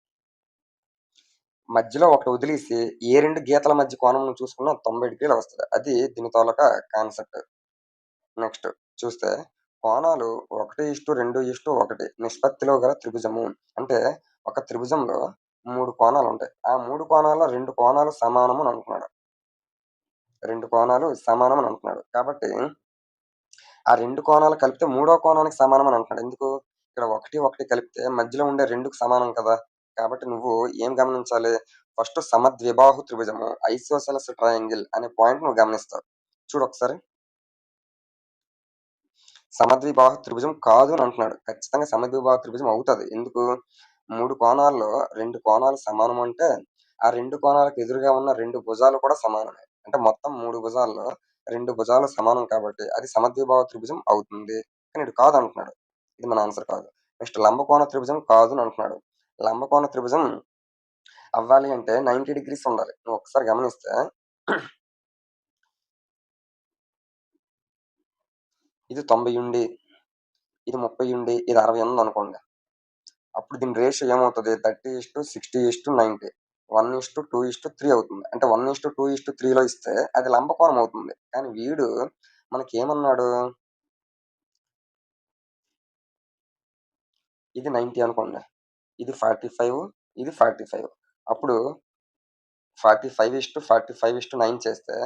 మధ్యలో ఒకటి వదిలేసి ఏ 2 గీతల మధ్య కోణం నువ్వు చూసుకున్నా 90 డిగ్రీలు వస్తది. అది దీని తాలూకా కాన్సెప్ట్. నెక్స్ట్ చూస్తే కోణాలు 1:2:1 నిష్పత్తిలో గల త్రిభుజము. అంటే ఒక త్రిభుజంలో 3 కోణాలుంటాయి. ఆ 3 కోణాల్లో 2 కోణాలు సమానము అని అంటున్నాడు. 2 కోణాలు సమానం అని అంటున్నాడు. కాబట్టి ఆ 2 కోణాలు కలిపితే మూడో కోణానికి సమానం అని అంటున్నాడు. ఎందుకు? ఇక్కడ 1, 1 కలిపితే మధ్యలో ఉండే 2కి సమానం కదా! కాబట్టి నువ్వు ఏం గమనించాలి? ఫస్ట్ సమద్విబాహు త్రిభుజము ఐసోసెలస్ ట్రయాంగిల్ అనే పాయింట్ నువ్వు గమనిస్తావు. చూడొకసారి. సమద్విబాహు త్రిభుజం కాదు అని అంటున్నాడు. ఖచ్చితంగా సమద్విబాహు త్రిభుజం అవుతది. ఎందుకు? 3 కోణాల్లో 2 కోణాలు సమానం అంటే, ఆ 2 కోణాలకు ఎదురుగా ఉన్న 2 భుజాలు కూడా సమానమే. అంటే మొత్తం 3 భుజాల్లో 2 భుజాలు సమానం కాబట్టి అది సమద్విబాహు త్రిభుజం అవుతుంది. కానీ ఈడు కాదంటున్నాడు. ఇది మన ఆన్సర్ కాదు. నెక్స్ట్ లంబకోణ త్రిభుజం కాదు అని అంటున్నాడు. లంబకోణ త్రిభుజం అవ్వాలి అంటే 90 డిగ్రీస్ ఉండాలి. నువ్వు ఒకసారి గమనిస్తే ఇది 90 ఉండి, ఇది 30 ఉండి, ఇది 60 ఉందనుకోండి. అప్పుడు దీని రేషియో ఏమవుతది? 30:60:90 1:2:3 అవుతుంది. అంటే 1:2:3లో ఇస్తే అది లంబకోణం అవుతుంది. కానీ వీడు మనకేమన్నాడు? ఇది 90 అనుకోండి. ఇది 45, ఇది 45. అప్పుడు 45:45:9 చేస్తే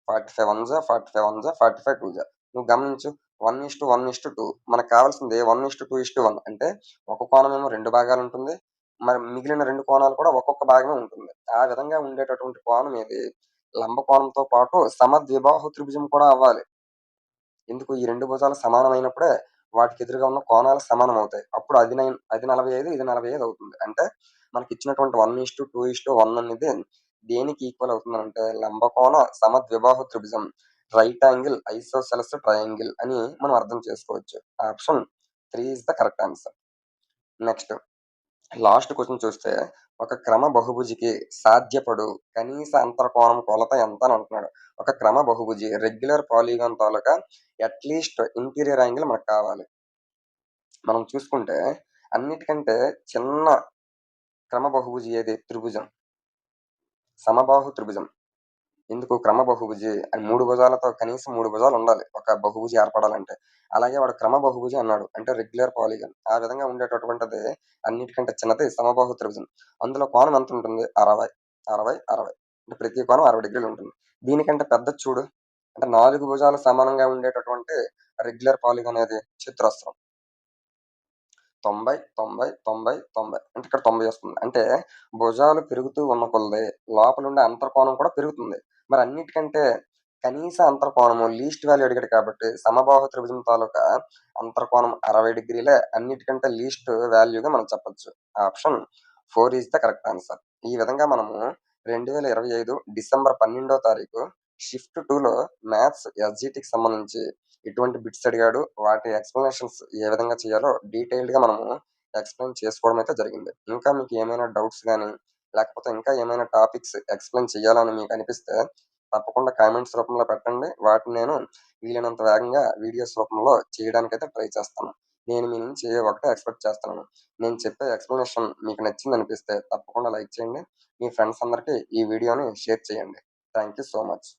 45 వన్ జా, 45 వన్ జా, 45 టూ జా. నువ్వు గమనించు 1:1:2 మనకు కావాల్సింది 1:2:1 అంటే ఒక కోణమేమో 2 భాగాలుంటుంది. మరి మిగిలిన 2 కోణాలు కూడా ఒక్కొక్క భాగమే ఉంటుంది. ఆ విధంగా ఉండేటటువంటి కోణం ఏది? లంబ కోణంతో పాటు సమద్విబాహు త్రిభుజం కూడా అవ్వాలి. ఎందుకు? ఈ 2 భుజాలు సమానమైనప్పుడే వాటికి ఎదురుగా ఉన్న కోణాలు సమానమవుతాయి. అప్పుడు అది 45, ఇది 45 అవుతుంది. అంటే మనకిచ్చినటువంటి 1:2:1 అనేది దేనికి ఈక్వల్ అవుతుందనంటే లంబకోణ సమద్విబాహు త్రిభుజం రైట్ యాంగిల్ ఐసోసెలస్ ట్రయాంగిల్ అని మనం అర్థం చేసుకోవచ్చు. Option 3 is the correct answer. Next last question చూస్తే ఒక క్రమ బహుభుజికి సాధ్యపడు కనీస అంతర కోణం కొలత ఎంత అని అంటున్నాడు. ఒక క్రమ బహుభుజి రెగ్యులర్ పాలిగాన్ తాలూకా అట్‌లీస్ట్ ఇంటీరియర్ యాంగిల్ మనకు కావాలి. మనం చూసుకుంటే అన్నిటికంటే చిన్న క్రమ బహుభుజి ఏది? త్రిభుజం. సమబాహు త్రిభుజం. ఎందుకు? క్రమ బహుభుజి అని 3 భుజాలతో కనీసం 3 భుజాలు ఉండాలి. ఒక బహుభుజి ఏర్పడాలంటే. అలాగే వాడు క్రమ బహుభుజి అన్నాడు. అంటే రెగ్యులర్ పాలిగాన్. ఆ విధంగా ఉండేటటువంటిది అన్నిటికంటే చిన్నది సమబాహు త్రిభుజం. అందులో కోణం ఎంత ఉంటుంది? 60, 60, 60. అంటే ప్రతి కోణం 60 డిగ్రీలు ఉంటుంది. దీనికంటే పెద్దది చూడు. అంటే 4 భుజాలు సమానంగా ఉండేటటువంటి రెగ్యులర్ పాలిగాన్ ఏది? చతురస్రం. 90, 90, 90, 90 అంటే ఇక్కడ 90 వస్తుంది. అంటే భుజాలు పెరుగుతూ ఉన్న కొలది లోపలుండే అంతర్కోణం కూడా పెరుగుతుంది. మరి అన్నిటికంటే కనీస అంతర్కోణము లీస్ట్ వాల్యూ అడిగాడు కాబట్టి సమబాహు త్రిభుజం తాలూకా అంతర్కోణం 60 డిగ్రీలే అన్నిటికంటే లీస్ట్ వాల్యూగా మనం చెప్పొచ్చు. Option 4 is the correct answer. ఈ విధంగా మనము 2025 డిసెంబర్ 12వ తారీఖు షిఫ్ట్ 2లో మ్యాథ్స్ ఎస్‌జిటికి సంబంధించి ఎటువంటి బిట్స్ అడిగాడు, వాటి ఎక్స్‌ప్లనేషన్స్ ఏ విధంగా చేయాలో డీటెయిల్డ్‌గా మనము ఎక్స్‌ప్లెయిన్ చేసుకోవడం అయితే జరిగింది. ఇంకా మీకు ఏమైనా డౌట్స్ గాని, లేకపోతే ఇంకా ఏమైనా టాపిక్స్ ఎక్స్‌ప్లెయిన్ చేయాలని మీకు అనిపిస్తే తప్పకుండా కామెంట్స్ రూపంలో పెట్టండి. వాటిని నేను వీలైనంత వేగంగా వీడియోస్ రూపంలో చేయడానికైతే ట్రై చేస్తాను. నేను మీ నుంచి ఒకటే ఎక్స్‌పెక్ట్ చేస్తున్నాను. నేను చెప్పే ఎక్స్‌ప్లనేషన్ మీకు నచ్చిందనిపిస్తే తప్పకుండా లైక్ చేయండి. మీ ఫ్రెండ్స్ అందరికీ ఈ వీడియోని షేర్ చేయండి. Thank you so much.